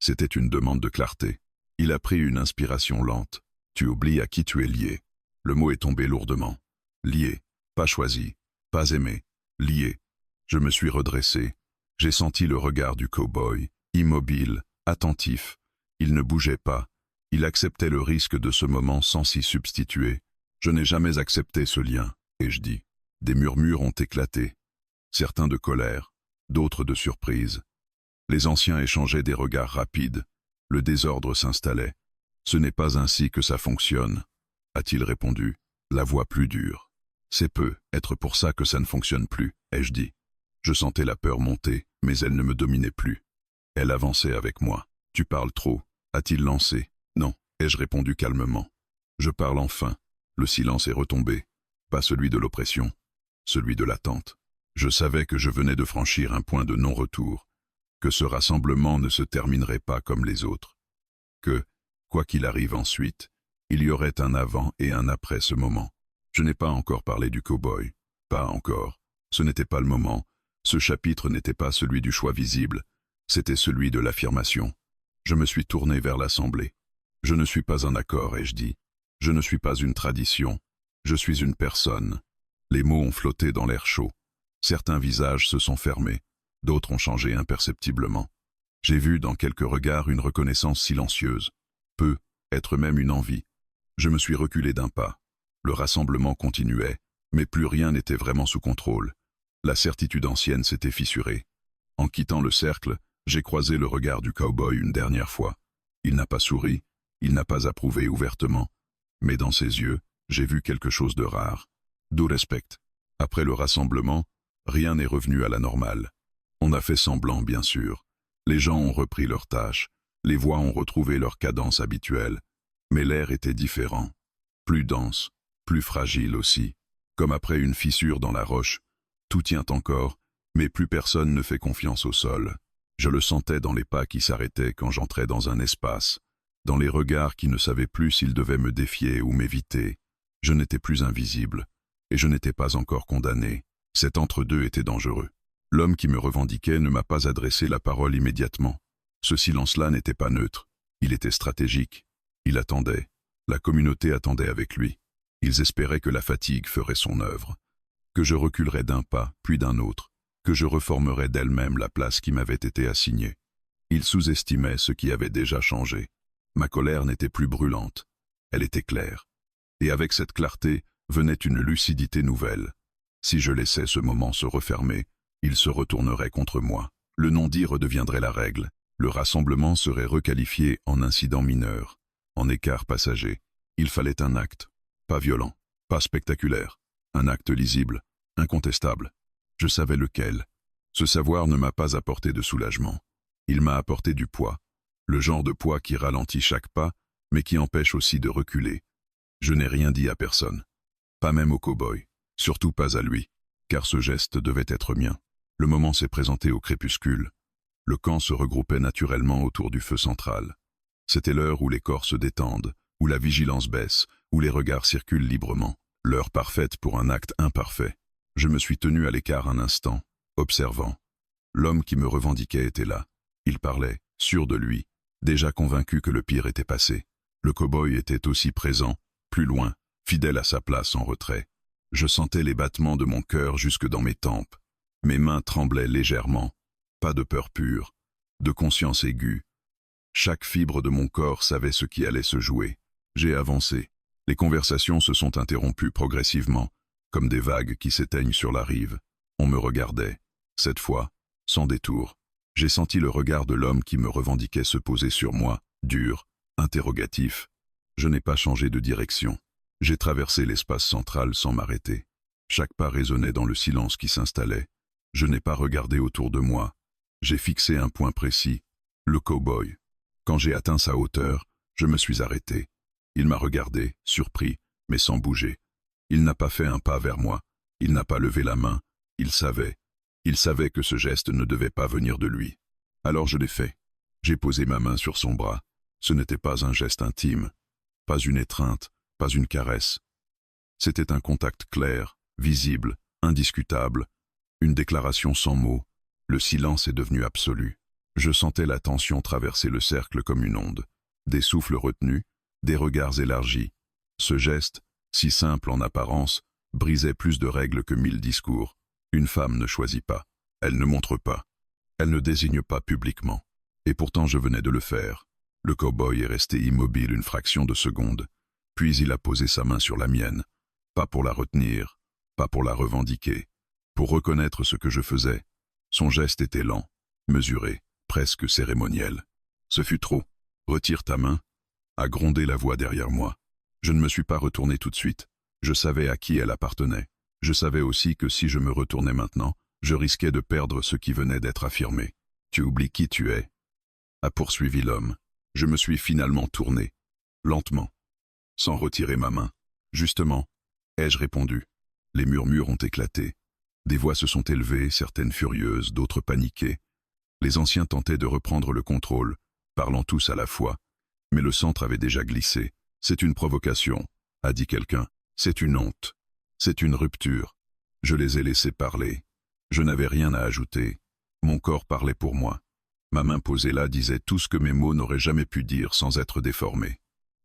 C'était une demande de clarté. Il a pris une inspiration lente. Tu oublies à qui tu es lié. Le mot est tombé lourdement. Lié, pas choisi, pas aimé, lié. Je me suis redressé. J'ai senti le regard du cow-boy, immobile, attentif. Il ne bougeait pas. Il acceptait le risque de ce moment sans s'y substituer. Je n'ai jamais accepté ce lien, ai-je dit. Des murmures ont éclaté. Certains de colère, d'autres de surprise. Les anciens échangeaient des regards rapides. Le désordre s'installait. Ce n'est pas ainsi que ça fonctionne, a-t-il répondu, la voix plus dure. C'est être pour ça que ça ne fonctionne plus, ai-je dit. Je sentais la peur monter, mais elle ne me dominait plus. Elle avançait avec moi. Tu parles trop, a-t-il lancé. Non, ai-je répondu calmement. Je parle enfin. Le silence est retombé. Pas celui de l'oppression, celui de l'attente. Je savais que je venais de franchir un point de non-retour. Que ce rassemblement ne se terminerait pas comme les autres, que, quoi qu'il arrive ensuite, il y aurait un avant et un après ce moment. Je n'ai pas encore parlé du cow-boy, pas encore. Ce n'était pas le moment, ce chapitre n'était pas celui du choix visible, c'était celui de l'affirmation. Je me suis tourné vers l'assemblée. Je ne suis pas un accord, ai-je dit. Je ne suis pas une tradition, je suis une personne. Les mots ont flotté dans l'air chaud. Certains visages se sont fermés. D'autres ont changé imperceptiblement. J'ai vu dans quelques regards une reconnaissance silencieuse. Être même une envie. Je me suis reculé d'un pas. Le rassemblement continuait, mais plus rien n'était vraiment sous contrôle. La certitude ancienne s'était fissurée. En quittant le cercle, J'ai croisé le regard du cow-boy une dernière fois. Il n'a pas souri, il n'a pas approuvé ouvertement. Mais dans ses yeux, j'ai vu quelque chose de rare. D'où respect. Après le rassemblement, rien n'est revenu à la normale. On a fait semblant, bien sûr. Les gens ont repris leurs tâches. Les voix ont retrouvé leur cadence habituelle. Mais l'air était différent. Plus dense, plus fragile aussi. Comme après une fissure dans la roche. Tout tient encore, mais plus personne ne fait confiance au sol. Je le sentais dans les pas qui s'arrêtaient quand j'entrais dans un espace, dans les regards qui ne savaient plus s'ils devaient me défier ou m'éviter. Je n'étais plus invisible, et je n'étais pas encore condamné. Cet entre-deux était dangereux. L'homme qui me revendiquait ne m'a pas adressé la parole immédiatement. Ce silence-là n'était pas neutre. Il était stratégique. Il attendait. La communauté attendait avec lui. Ils espéraient que la fatigue ferait son œuvre, que je reculerais d'un pas, puis d'un autre, que je reformerais d'elle-même la place qui m'avait été assignée. Ils sous-estimaient ce qui avait déjà changé. Ma colère n'était plus brûlante. Elle était claire. Et avec cette clarté venait une lucidité nouvelle. Si je laissais ce moment se refermer, il se retournerait contre moi. Le non-dit redeviendrait la règle. Le rassemblement serait requalifié en incident mineur, en écart passager. Il fallait un acte, pas violent, pas spectaculaire, un acte lisible, incontestable. Je savais lequel. Ce savoir ne m'a pas apporté de soulagement. Il m'a apporté du poids, le genre de poids qui ralentit chaque pas, mais qui empêche aussi de reculer. Je n'ai rien dit à personne, pas même au cow-boy, surtout pas à lui, car ce geste devait être mien. Le moment s'est présenté au crépuscule. Le camp se regroupait naturellement autour du feu central. C'était l'heure où les corps se détendent, où la vigilance baisse, où les regards circulent librement. L'heure parfaite pour un acte imparfait. Je me suis tenu à l'écart un instant, observant. L'homme qui me revendiquait était là. Il parlait, sûr de lui, déjà convaincu que le pire était passé. Le cow-boy était aussi présent, plus loin, fidèle à sa place en retrait. Je sentais les battements de mon cœur jusque dans mes tempes. Mes mains tremblaient légèrement. Pas de peur pure, de conscience aiguë. Chaque fibre de mon corps savait ce qui allait se jouer. J'ai avancé. Les conversations se sont interrompues progressivement, comme des vagues qui s'éteignent sur la rive. On me regardait, cette fois, sans détour. J'ai senti le regard de l'homme qui me revendiquait se poser sur moi, dur, interrogatif. Je n'ai pas changé de direction. J'ai traversé l'espace central sans m'arrêter. Chaque pas résonnait dans le silence qui s'installait. Je n'ai pas regardé autour de moi. J'ai fixé un point précis, le cow-boy. Quand j'ai atteint sa hauteur, je me suis arrêté. Il m'a regardé, surpris, mais sans bouger. Il n'a pas fait un pas vers moi. Il n'a pas levé la main. Il savait. Il savait que ce geste ne devait pas venir de lui. Alors je l'ai fait. J'ai posé ma main sur son bras. Ce n'était pas un geste intime, pas une étreinte, pas une caresse. C'était un contact clair, visible, indiscutable, une déclaration sans mots. Le silence est devenu absolu. Je sentais la tension traverser le cercle comme une onde. Des souffles retenus, des regards élargis. Ce geste, si simple en apparence, brisait plus de règles que 1000 discours. Une femme ne choisit pas. Elle ne montre pas. Elle ne désigne pas publiquement. Et pourtant je venais de le faire. Le cow-boy est resté immobile une fraction de seconde. Puis il a posé sa main sur la mienne. Pas pour la retenir, pas pour la revendiquer. Pour reconnaître ce que je faisais. Son geste était lent, mesuré, presque cérémoniel. Ce fut trop. Retire ta main, a grondé la voix derrière moi. Je ne me suis pas retourné tout de suite. Je savais à qui elle appartenait. Je savais aussi que si je me retournais maintenant, je risquais de perdre ce qui venait d'être affirmé. Tu oublies qui tu es, a poursuivi l'homme. Je me suis finalement tourné, lentement, sans retirer ma main. Justement, ai-je répondu. Les murmures ont éclaté. Des voix se sont élevées, certaines furieuses, d'autres paniquées. Les anciens tentaient de reprendre le contrôle, parlant tous à la fois. Mais le centre avait déjà glissé. C'est une provocation, a dit quelqu'un. C'est une honte. C'est une rupture. Je les ai laissés parler. Je n'avais rien à ajouter. Mon corps parlait pour moi. Ma main posée là disait tout ce que mes mots n'auraient jamais pu dire sans être déformés.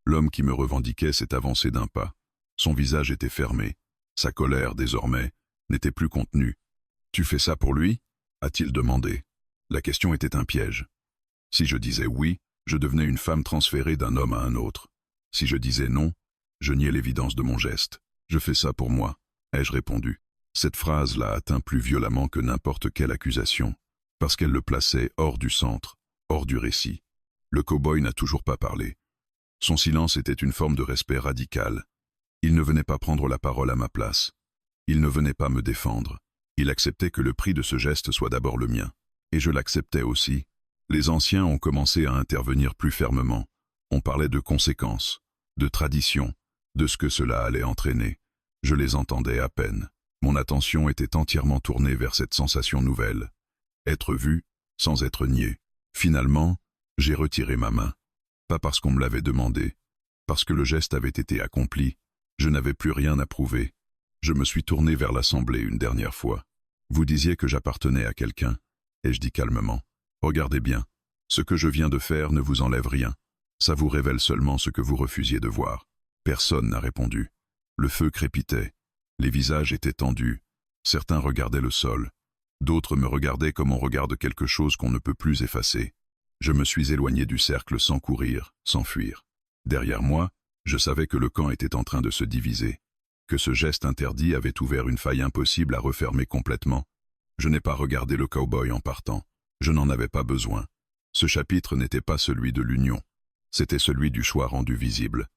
L'homme qui me revendiquait s'est avancé d'un pas. Son visage était fermé. Sa colère, désormais, n'était plus contenue. « Tu fais ça pour lui » a-t-il demandé. La question était un piège. Si je disais oui, je devenais une femme transférée d'un homme à un autre. Si je disais non, je niais l'évidence de mon geste. « Je fais ça pour moi », ai-je répondu. Cette phrase l'a atteint plus violemment que n'importe quelle accusation. parce qu'elle le plaçait hors du centre, hors du récit. Le cow-boy n'a toujours pas parlé. Son silence était une forme de respect radical. Il ne venait pas prendre la parole à ma place. Il ne venait pas me défendre. Il acceptait que le prix de ce geste soit d'abord le mien. Et je l'acceptais aussi. Les anciens ont commencé à intervenir plus fermement. On parlait de conséquences, de traditions, de ce que cela allait entraîner. Je les entendais à peine. Mon attention était entièrement tournée vers cette sensation nouvelle. Être vu, sans être nié. Finalement, j'ai retiré ma main. Pas parce qu'on me l'avait demandé, parce que le geste avait été accompli. Je n'avais plus rien à prouver. Je me suis tourné vers l'assemblée une dernière fois. Vous disiez que j'appartenais à quelqu'un, et je dis calmement. Regardez bien, ce que je viens de faire ne vous enlève rien. Ça vous révèle seulement ce que vous refusiez de voir. Personne n'a répondu. Le feu crépitait. Les visages étaient tendus. Certains regardaient le sol. D'autres me regardaient comme on regarde quelque chose qu'on ne peut plus effacer. Je me suis éloigné du cercle sans courir, sans fuir. Derrière moi, je savais que le camp était en train de se diviser, que ce geste interdit avait ouvert une faille impossible à refermer complètement. Je n'ai pas regardé le cow-boy en partant. Je n'en avais pas besoin. Ce chapitre n'était pas celui de l'union. C'était celui du choix rendu visible.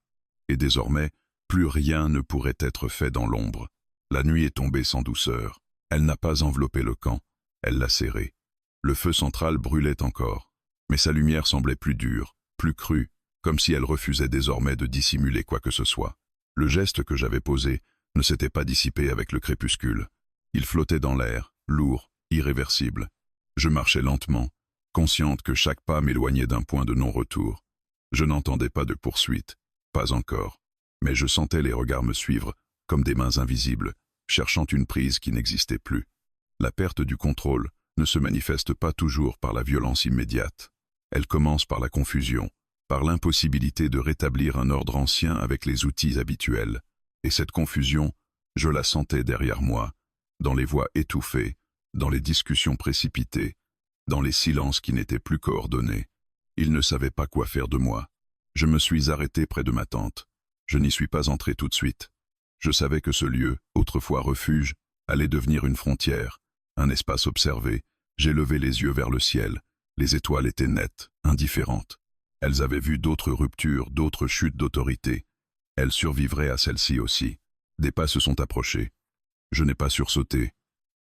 Et désormais, plus rien ne pourrait être fait dans l'ombre. La nuit est tombée sans douceur. Elle n'a pas enveloppé le camp, elle l'a serré. Le feu central brûlait encore, mais sa lumière semblait plus dure, plus crue, comme si elle refusait désormais de dissimuler quoi que ce soit. Le geste que j'avais posé ne s'était pas dissipé avec le crépuscule. Il flottait dans l'air, lourd, irréversible. Je marchais lentement, consciente que chaque pas m'éloignait d'un point de non-retour. Je n'entendais pas de poursuite, pas encore, mais je sentais les regards me suivre, comme des mains invisibles, cherchant une prise qui n'existait plus. La perte du contrôle ne se manifeste pas toujours par la violence immédiate. Elle commence par la confusion, par l'impossibilité de rétablir un ordre ancien avec les outils habituels. Et cette confusion, je la sentais derrière moi, dans les voix étouffées, dans les discussions précipitées, dans les silences qui n'étaient plus coordonnés. Ils ne savaient pas quoi faire de moi. Je me suis arrêté près de ma tente. Je n'y suis pas entré tout de suite. Je savais que ce lieu, autrefois refuge, allait devenir une frontière, un espace observé. J'ai levé les yeux vers le ciel. Les étoiles étaient nettes, indifférentes. Elles avaient vu d'autres ruptures, d'autres chutes d'autorité. Elles survivraient à celle-ci aussi. Des pas se sont approchés. Je n'ai pas sursauté.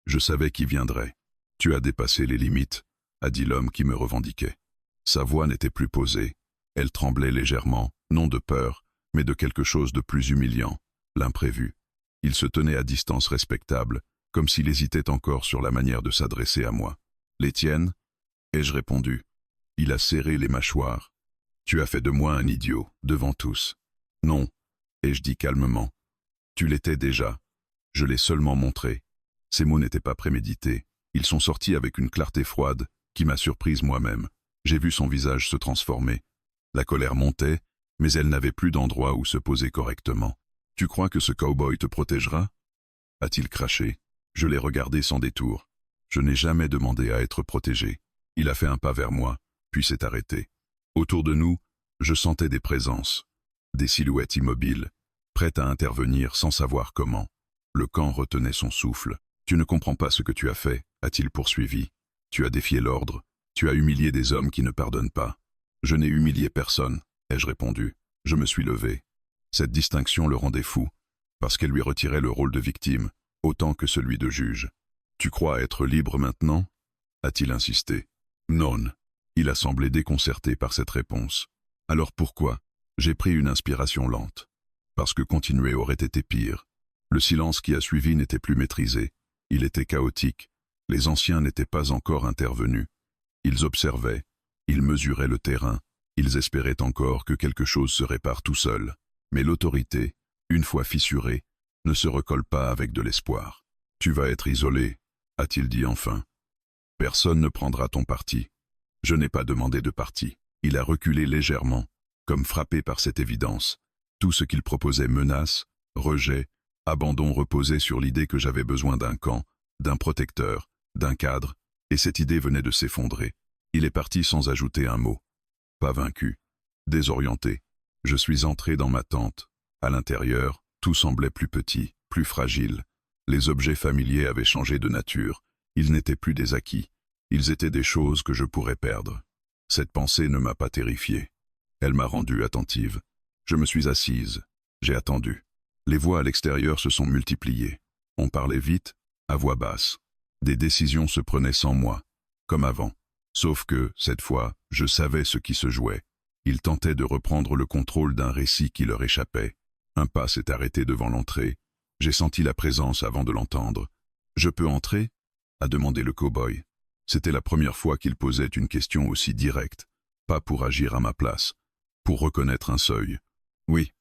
Je savais qui viendrait. « Tu as dépassé les limites », a dit l'homme qui me revendiquait. Sa voix n'était plus posée. Elle tremblait légèrement, non de peur, mais de quelque chose de plus humiliant, l'imprévu. Il se tenait à distance respectable, comme s'il hésitait encore sur la manière de s'adresser à moi. « Les tiennes ?» ai-je répondu. Il a serré les mâchoires. « Tu as fait de moi un idiot, devant tous. »« Non, » ai-je dit calmement. « Tu l'étais déjà. Je l'ai seulement montré. » Ces mots n'étaient pas prémédités. Ils sont sortis avec une clarté froide qui m'a surprise moi-même. J'ai vu son visage se transformer. La colère montait, mais elle n'avait plus d'endroit où se poser correctement. « Tu crois que ce cow-boy te protégera ?» a-t-il craché. Je l'ai regardé sans détour. Je n'ai jamais demandé à être protégé. Il a fait un pas vers moi, puis s'est arrêté. Autour de nous, je sentais des présences, des silhouettes immobiles, prêtes à intervenir sans savoir comment. Le camp retenait son souffle. « Tu ne comprends pas ce que tu as fait », a-t-il poursuivi. « Tu as défié l'ordre. Tu as humilié des hommes qui ne pardonnent pas. »« Je n'ai humilié personne », ai-je répondu. Je me suis levé. Cette distinction le rendait fou, parce qu'elle lui retirait le rôle de victime, autant que celui de juge. « Tu crois être libre maintenant ?» a-t-il insisté. « Non. » Il a semblé déconcerté par cette réponse. « Alors pourquoi ?» J'ai pris une inspiration lente. Parce que continuer aurait été pire. Le silence qui a suivi n'était plus maîtrisé. Il était chaotique. Les anciens n'étaient pas encore intervenus. Ils observaient, ils mesuraient le terrain, ils espéraient encore que quelque chose se répare tout seul. Mais l'autorité, une fois fissurée, ne se recolle pas avec de l'espoir. « Tu vas être isolé », a-t-il dit enfin. « Personne ne prendra ton parti. » Je n'ai pas demandé de parti. Il a reculé légèrement, comme frappé par cette évidence. Tout ce qu'il proposait menace, rejet, abandon reposait sur l'idée que j'avais besoin d'un camp, d'un protecteur, d'un cadre, et cette idée venait de s'effondrer. Il est parti sans ajouter un mot. Pas vaincu, désorienté. Je suis entré dans ma tente. À l'intérieur, tout semblait plus petit, plus fragile. Les objets familiers avaient changé de nature. Ils n'étaient plus des acquis. Ils étaient des choses que je pourrais perdre. Cette pensée ne m'a pas terrifié. Elle m'a rendu attentive. Je me suis assise. J'ai attendu. Les voix à l'extérieur se sont multipliées. On parlait vite, à voix basse. Des décisions se prenaient sans moi, comme avant. Sauf que, cette fois, je savais ce qui se jouait. Ils tentaient de reprendre le contrôle d'un récit qui leur échappait. Un pas s'est arrêté devant l'entrée. J'ai senti la présence avant de l'entendre. « Je peux entrer ?» a demandé le cow-boy. C'était la première fois qu'il posait une question aussi directe, pas pour agir à ma place, pour reconnaître un seuil. Oui.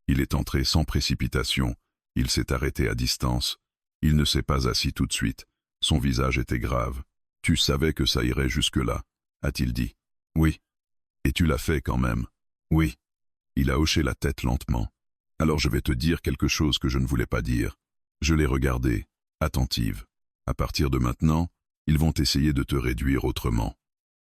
Il est entré sans précipitation, il s'est arrêté à distance, il ne s'est pas assis tout de suite, son visage était grave. « Tu savais que ça irait jusque-là » a-t-il dit. « Oui. »« Et tu l'as fait quand même ?»« Oui. » Il a hoché la tête lentement. « Alors je vais te dire quelque chose que je ne voulais pas dire. » Je l'ai regardée, attentive. « À partir de maintenant, ils vont essayer de te réduire autrement.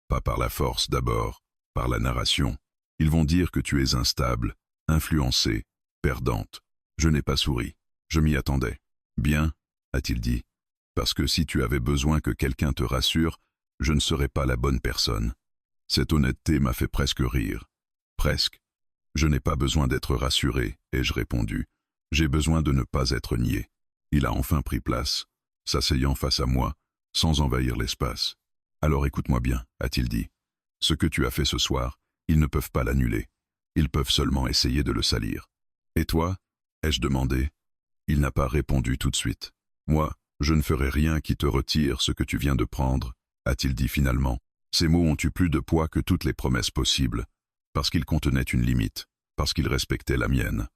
Pas par la force d'abord, par la narration. Ils vont dire que tu es instable, influencée, perdante. » Je n'ai pas souri. Je m'y attendais. « Bien, » a-t-il dit. « Parce que si tu avais besoin que quelqu'un te rassure, je ne serais pas la bonne personne. » Cette honnêteté m'a fait presque rire. Presque. « Je n'ai pas besoin d'être rassuré, » ai-je répondu. « J'ai besoin de ne pas être nié. » Il a enfin pris place, s'asseyant face à moi, sans envahir l'espace. « Alors écoute-moi bien, » a-t-il dit. « Ce que tu as fait ce soir, ils ne peuvent pas l'annuler. Ils peuvent seulement essayer de le salir. »« Et toi ?» ai-je demandé. Il n'a pas répondu tout de suite. « Moi, je ne ferai rien qui te retire ce que tu viens de prendre, » a-t-il dit finalement. Ces mots ont eu plus de poids que toutes les promesses possibles, parce qu'ils contenaient une limite, parce qu'ils respectaient la mienne.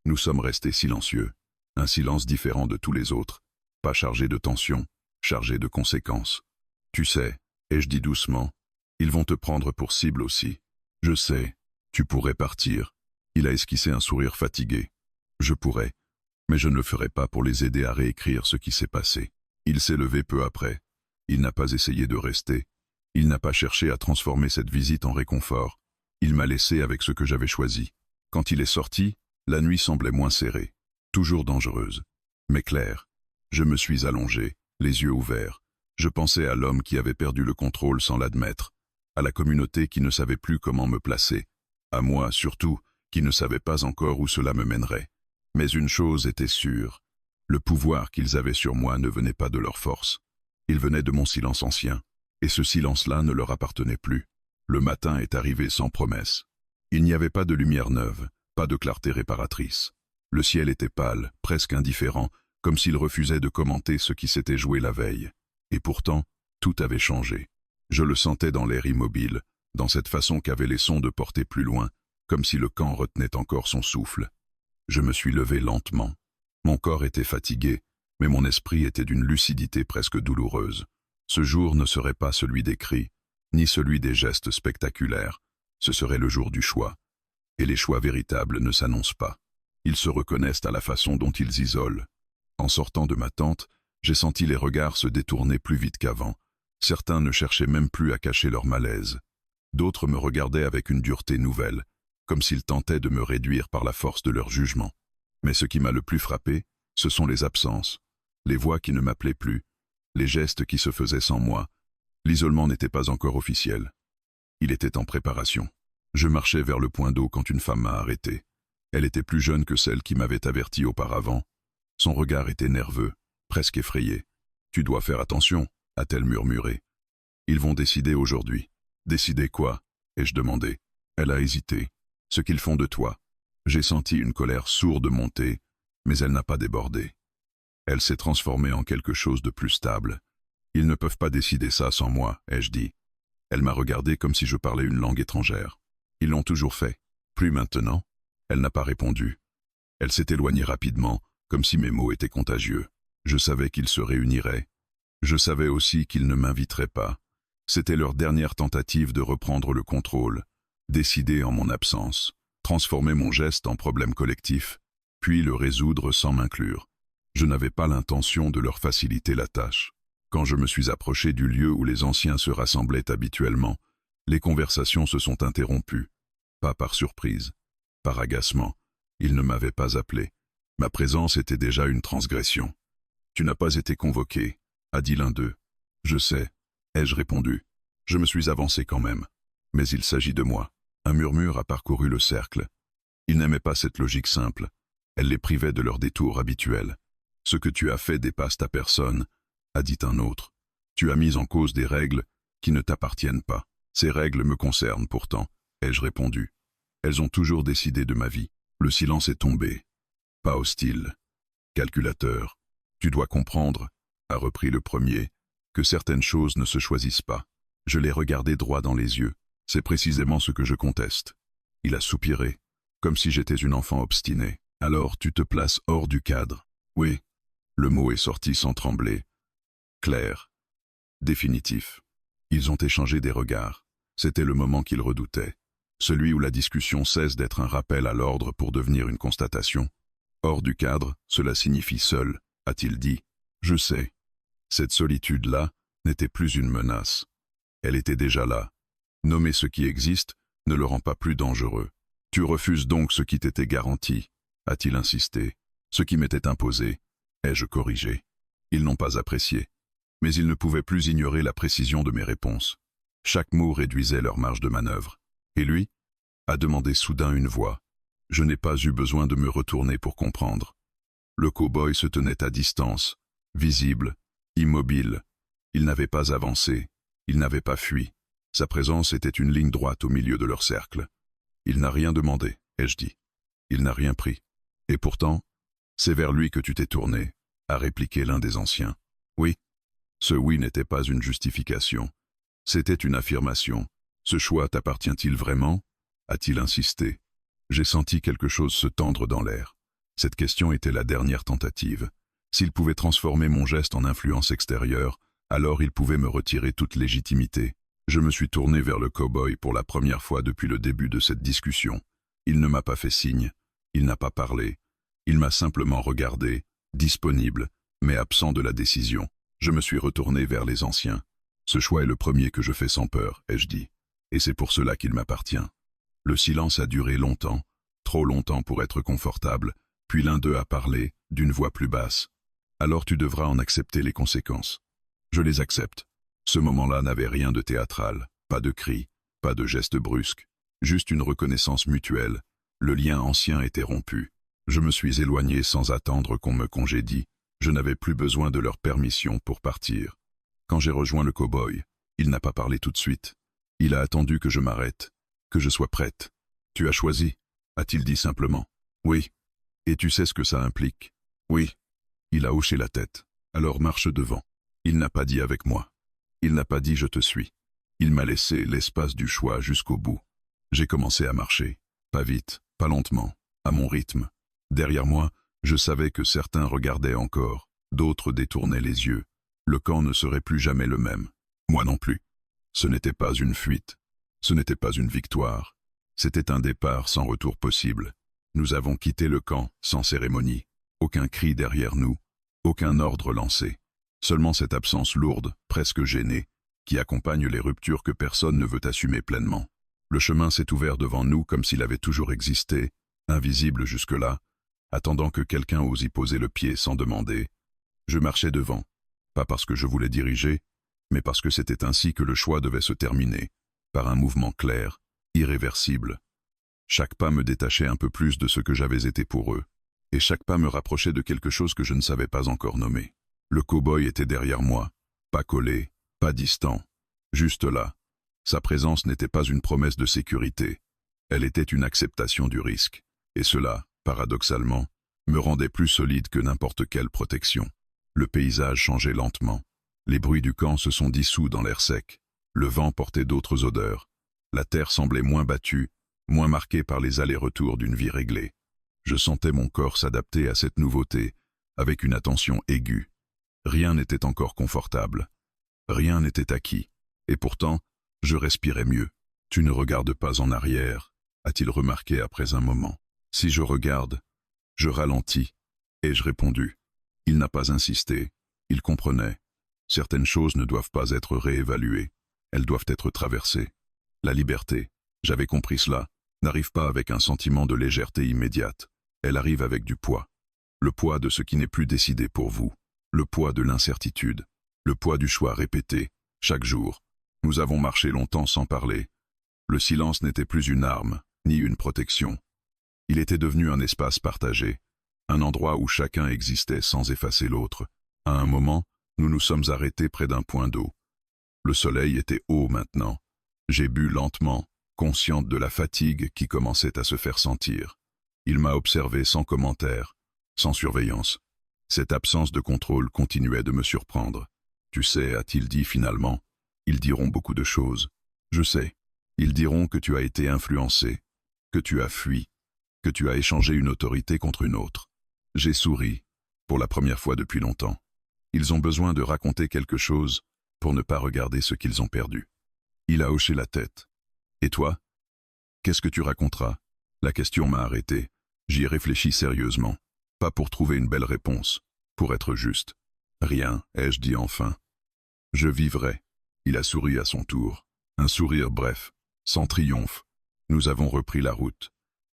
Nous sommes restés silencieux, un silence différent de tous les autres, pas chargé de tension, chargé de conséquences. « Tu sais, » ai-je dit doucement, « ils vont te prendre pour cible aussi. Je sais, tu pourrais partir. » Il a esquissé un sourire fatigué. « Je pourrais, mais je ne le ferai pas pour les aider à réécrire ce qui s'est passé. » Il s'est levé peu après. Il n'a pas essayé de rester. Il n'a pas cherché à transformer cette visite en réconfort. Il m'a laissé avec ce que j'avais choisi. Quand il est sorti, la nuit semblait moins serrée, toujours dangereuse, mais claire. Je me suis allongé, les yeux ouverts. Je pensais à l'homme qui avait perdu le contrôle sans l'admettre, à la communauté qui ne savait plus comment me placer, à moi surtout, qui ne savais pas encore où cela me mènerait. Mais une chose était sûre, le pouvoir qu'ils avaient sur moi ne venait pas de leur force. Il venait de mon silence ancien, et ce silence-là ne leur appartenait plus. Le matin est arrivé sans promesse. Il n'y avait pas de lumière neuve, pas de clarté réparatrice. Le ciel était pâle, presque indifférent, comme s'il refusait de commenter ce qui s'était joué la veille. Et pourtant, tout avait changé. Je le sentais dans l'air immobile, dans cette façon qu'avaient les sons de porter plus loin, comme si le camp retenait encore son souffle. Je me suis levé lentement. Mon corps était fatigué, mais mon esprit était d'une lucidité presque douloureuse. Ce jour ne serait pas celui des cris, ni celui des gestes spectaculaires. Ce serait le jour du choix. Et les choix véritables ne s'annoncent pas. Ils se reconnaissent à la façon dont ils isolent. En sortant de ma tente, j'ai senti les regards se détourner plus vite qu'avant. Certains ne cherchaient même plus à cacher leur malaise. D'autres me regardaient avec une dureté nouvelle, comme s'ils tentaient de me réduire par la force de leur jugement. Mais ce qui m'a le plus frappé, ce sont les absences, les voix qui ne m'appelaient plus, les gestes qui se faisaient sans moi. L'isolement n'était pas encore officiel. Il était en préparation. Je marchais vers le point d'eau quand une femme m'a arrêté. Elle était plus jeune que celle qui m'avait averti auparavant. Son regard était nerveux, presque effrayé. « Tu dois faire attention », a-t-elle murmuré. « Ils vont décider aujourd'hui. »« Décider quoi ?» ai-je demandé. Elle a hésité. « Ce qu'ils font de toi. » J'ai senti une colère sourde monter, mais elle n'a pas débordé. Elle s'est transformée en quelque chose de plus stable. « Ils ne peuvent pas décider ça sans moi, » ai-je dit. Elle m'a regardé comme si je parlais une langue étrangère. « Ils l'ont toujours fait. Plus maintenant ?» Elle n'a pas répondu. Elle s'est éloignée rapidement, comme si mes mots étaient contagieux. Je savais qu'ils se réuniraient. Je savais aussi qu'ils ne m'inviteraient pas. C'était leur dernière tentative de reprendre le contrôle, décider en mon absence, transformer mon geste en problème collectif, puis le résoudre sans m'inclure. Je n'avais pas l'intention de leur faciliter la tâche. Quand je me suis approché du lieu où les anciens se rassemblaient habituellement, les conversations se sont interrompues. Pas par surprise, par agacement. Ils ne m'avaient pas appelé. Ma présence était déjà une transgression. « Tu n'as pas été convoqué », a dit l'un d'eux. « Je sais. » ai-je répondu. Je me suis avancé quand même. Mais il s'agit de moi. Un murmure a parcouru le cercle. Il n'aimait pas cette logique simple. Elle les privait de leur détour habituel. Ce que tu as fait dépasse ta personne, a dit un autre. Tu as mis en cause des règles qui ne t'appartiennent pas. Ces règles me concernent pourtant, ai-je répondu. Elles ont toujours décidé de ma vie. Le silence est tombé. Pas hostile. Calculateur. Tu dois comprendre, a repris le premier, que certaines choses ne se choisissent pas. Je l'ai regardé droit dans les yeux. C'est précisément ce que je conteste. Il a soupiré, comme si j'étais une enfant obstinée. Alors tu te places hors du cadre. Oui. Le mot est sorti sans trembler. Clair. Définitif. Ils ont échangé des regards. C'était le moment qu'ils redoutaient. Celui où la discussion cesse d'être un rappel à l'ordre pour devenir une constatation. Hors du cadre, cela signifie seul, a-t-il dit. Je sais. Cette solitude-là n'était plus une menace. Elle était déjà là. Nommer ce qui existe ne le rend pas plus dangereux. Tu refuses donc ce qui t'était garanti, a-t-il insisté. Ce qui m'était imposé, ai-je corrigé. Ils n'ont pas apprécié. Mais ils ne pouvaient plus ignorer la précision de mes réponses. Chaque mot réduisait leur marge de manœuvre. Et lui a demandé soudain une voix. Je n'ai pas eu besoin de me retourner pour comprendre. Le cow-boy se tenait à distance, visible, immobile. Il n'avait pas avancé, il n'avait pas fui. Sa présence était une ligne droite au milieu de leur cercle. Il n'a rien demandé, ai-je dit. Il n'a rien pris. Et pourtant, c'est vers lui que tu t'es tourné, a répliqué l'un des anciens. Oui. Ce oui n'était pas une justification. C'était une affirmation. Ce choix t'appartient-il vraiment? A-t-il insisté. J'ai senti quelque chose se tendre dans l'air. Cette question était la dernière tentative. S'il pouvait transformer mon geste en influence extérieure, alors il pouvait me retirer toute légitimité. Je me suis tourné vers le cow-boy pour la première fois depuis le début de cette discussion. Il ne m'a pas fait signe, il n'a pas parlé. Il m'a simplement regardé, disponible, mais absent de la décision. Je me suis retourné vers les anciens. Ce choix est le premier que je fais sans peur, ai-je dit. Et c'est pour cela qu'il m'appartient. Le silence a duré longtemps, trop longtemps pour être confortable, puis l'un d'eux a parlé, d'une voix plus basse. Alors tu devras en accepter les conséquences. Je les accepte. Ce moment-là n'avait rien de théâtral, pas de cris, pas de gestes brusques, juste une reconnaissance mutuelle. Le lien ancien était rompu. Je me suis éloigné sans attendre qu'on me congédie. Je n'avais plus besoin de leur permission pour partir. Quand j'ai rejoint le cow-boy, il n'a pas parlé tout de suite. Il a attendu que je m'arrête, que je sois prête. Tu as choisi, a-t-il dit simplement. Oui. Et tu sais ce que ça implique? Oui. Il a hoché la tête. Alors marche devant. Il n'a pas dit avec moi. Il n'a pas dit je te suis. Il m'a laissé l'espace du choix jusqu'au bout. J'ai commencé à marcher. Pas vite, pas lentement, à mon rythme. Derrière moi, je savais que certains regardaient encore, d'autres détournaient les yeux. Le camp ne serait plus jamais le même. Moi non plus. Ce n'était pas une fuite. Ce n'était pas une victoire. C'était un départ sans retour possible. Nous avons quitté le camp sans cérémonie. Aucun cri derrière nous, aucun ordre lancé. Seulement cette absence lourde, presque gênée, qui accompagne les ruptures que personne ne veut assumer pleinement. Le chemin s'est ouvert devant nous comme s'il avait toujours existé, invisible jusque-là, attendant que quelqu'un ose y poser le pied sans demander. Je marchais devant, pas parce que je voulais diriger, mais parce que c'était ainsi que le choix devait se terminer, par un mouvement clair, irréversible. Chaque pas me détachait un peu plus de ce que j'avais été pour eux, et chaque pas me rapprochait de quelque chose que je ne savais pas encore nommer. Le cow-boy était derrière moi, pas collé, pas distant, juste là. Sa présence n'était pas une promesse de sécurité, elle était une acceptation du risque, et cela, paradoxalement, me rendait plus solide que n'importe quelle protection. Le paysage changeait lentement. Les bruits du camp se sont dissous dans l'air sec. Le vent portait d'autres odeurs. La terre semblait moins battue, moins marquée par les allers-retours d'une vie réglée. Je sentais mon corps s'adapter à cette nouveauté, avec une attention aiguë. Rien n'était encore confortable. Rien n'était acquis. Et pourtant, je respirais mieux. « Tu ne regardes pas en arrière », a-t-il remarqué après un moment. Si je regarde, je ralentis, ai-je répondu. Il n'a pas insisté, il comprenait. Certaines choses ne doivent pas être réévaluées, elles doivent être traversées. La liberté, j'avais compris cela, n'arrive pas avec un sentiment de légèreté immédiate, elle arrive avec du poids. Le poids de ce qui n'est plus décidé pour vous, le poids de l'incertitude, le poids du choix répété, Chaque jour, nous avons marché longtemps sans parler. Le silence n'était plus une arme, ni une protection. Il était devenu un espace partagé, un endroit où chacun existait sans effacer l'autre. À un moment, nous nous sommes arrêtés près d'un point d'eau. Le soleil était haut maintenant. J'ai bu lentement, consciente de la fatigue qui commençait à se faire sentir. Il m'a observé sans commentaire, sans surveillance. Cette absence de contrôle continuait de me surprendre. « Tu sais, a-t-il dit finalement, ils diront beaucoup de choses. Je sais. Ils diront que tu as été influencé, que tu as fui, que tu as échangé une autorité contre une autre. » J'ai souri, pour la première fois depuis longtemps. Ils ont besoin de raconter quelque chose pour ne pas regarder ce qu'ils ont perdu. Il a hoché la tête. « Et toi? Qu'est-ce que tu raconteras ?» La question m'a arrêté. J'y réfléchis sérieusement. Pas pour trouver une belle réponse, pour être juste. « Rien, ai-je dit enfin. Je vivrai. » Il a souri à son tour. Un sourire bref, sans triomphe. Nous avons repris la route.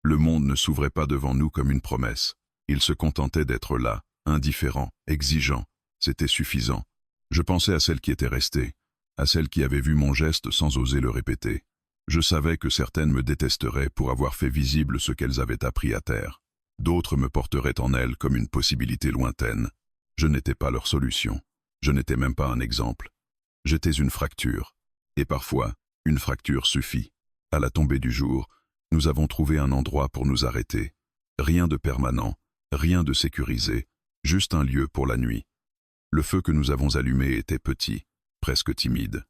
Le monde ne s'ouvrait pas devant nous comme une promesse. Il se contentait d'être là, indifférent, exigeant. C'était suffisant. Je pensais à celles qui étaient restées, à celles qui avaient vu mon geste sans oser le répéter. Je savais que certaines me détesteraient pour avoir fait visible ce qu'elles avaient appris à taire. D'autres me porteraient en elles comme une possibilité lointaine. Je n'étais pas leur solution. Je n'étais même pas un exemple. J'étais une fracture. Et parfois, une fracture suffit. À la tombée du jour, nous avons trouvé un endroit pour nous arrêter. Rien de permanent, rien de sécurisé, juste un lieu pour la nuit. Le feu que nous avons allumé était petit, presque timide.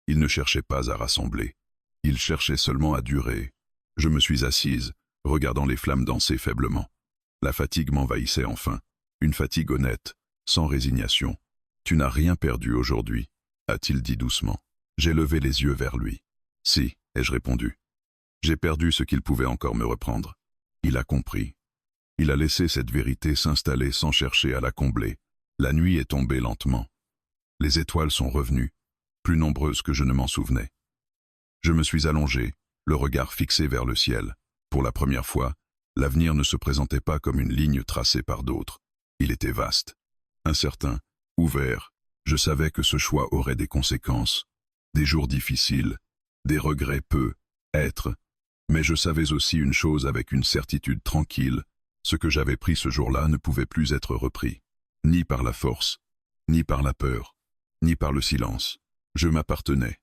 Il ne cherchait pas à rassembler. Il cherchait seulement à durer. Je me suis assise, regardant les flammes danser faiblement. La fatigue m'envahissait enfin. Une fatigue honnête, sans résignation. « Tu n'as rien perdu aujourd'hui », a-t-il dit doucement. J'ai levé les yeux vers lui. « Si », ai-je répondu. J'ai perdu ce qu'il pouvait encore me reprendre. Il a compris. Il a laissé cette vérité s'installer sans chercher à la combler. La nuit est tombée lentement. Les étoiles sont revenues, plus nombreuses que je ne m'en souvenais. Je me suis allongé, le regard fixé vers le ciel. Pour la première fois, l'avenir ne se présentait pas comme une ligne tracée par d'autres. Il était vaste, incertain, ouvert. Je savais que ce choix aurait des conséquences, des jours difficiles, des regrets être. Mais je savais aussi une chose avec une certitude tranquille, ce que j'avais pris ce jour-là ne pouvait plus être repris. Ni par la force, ni par la peur, ni par le silence. Je m'appartenais.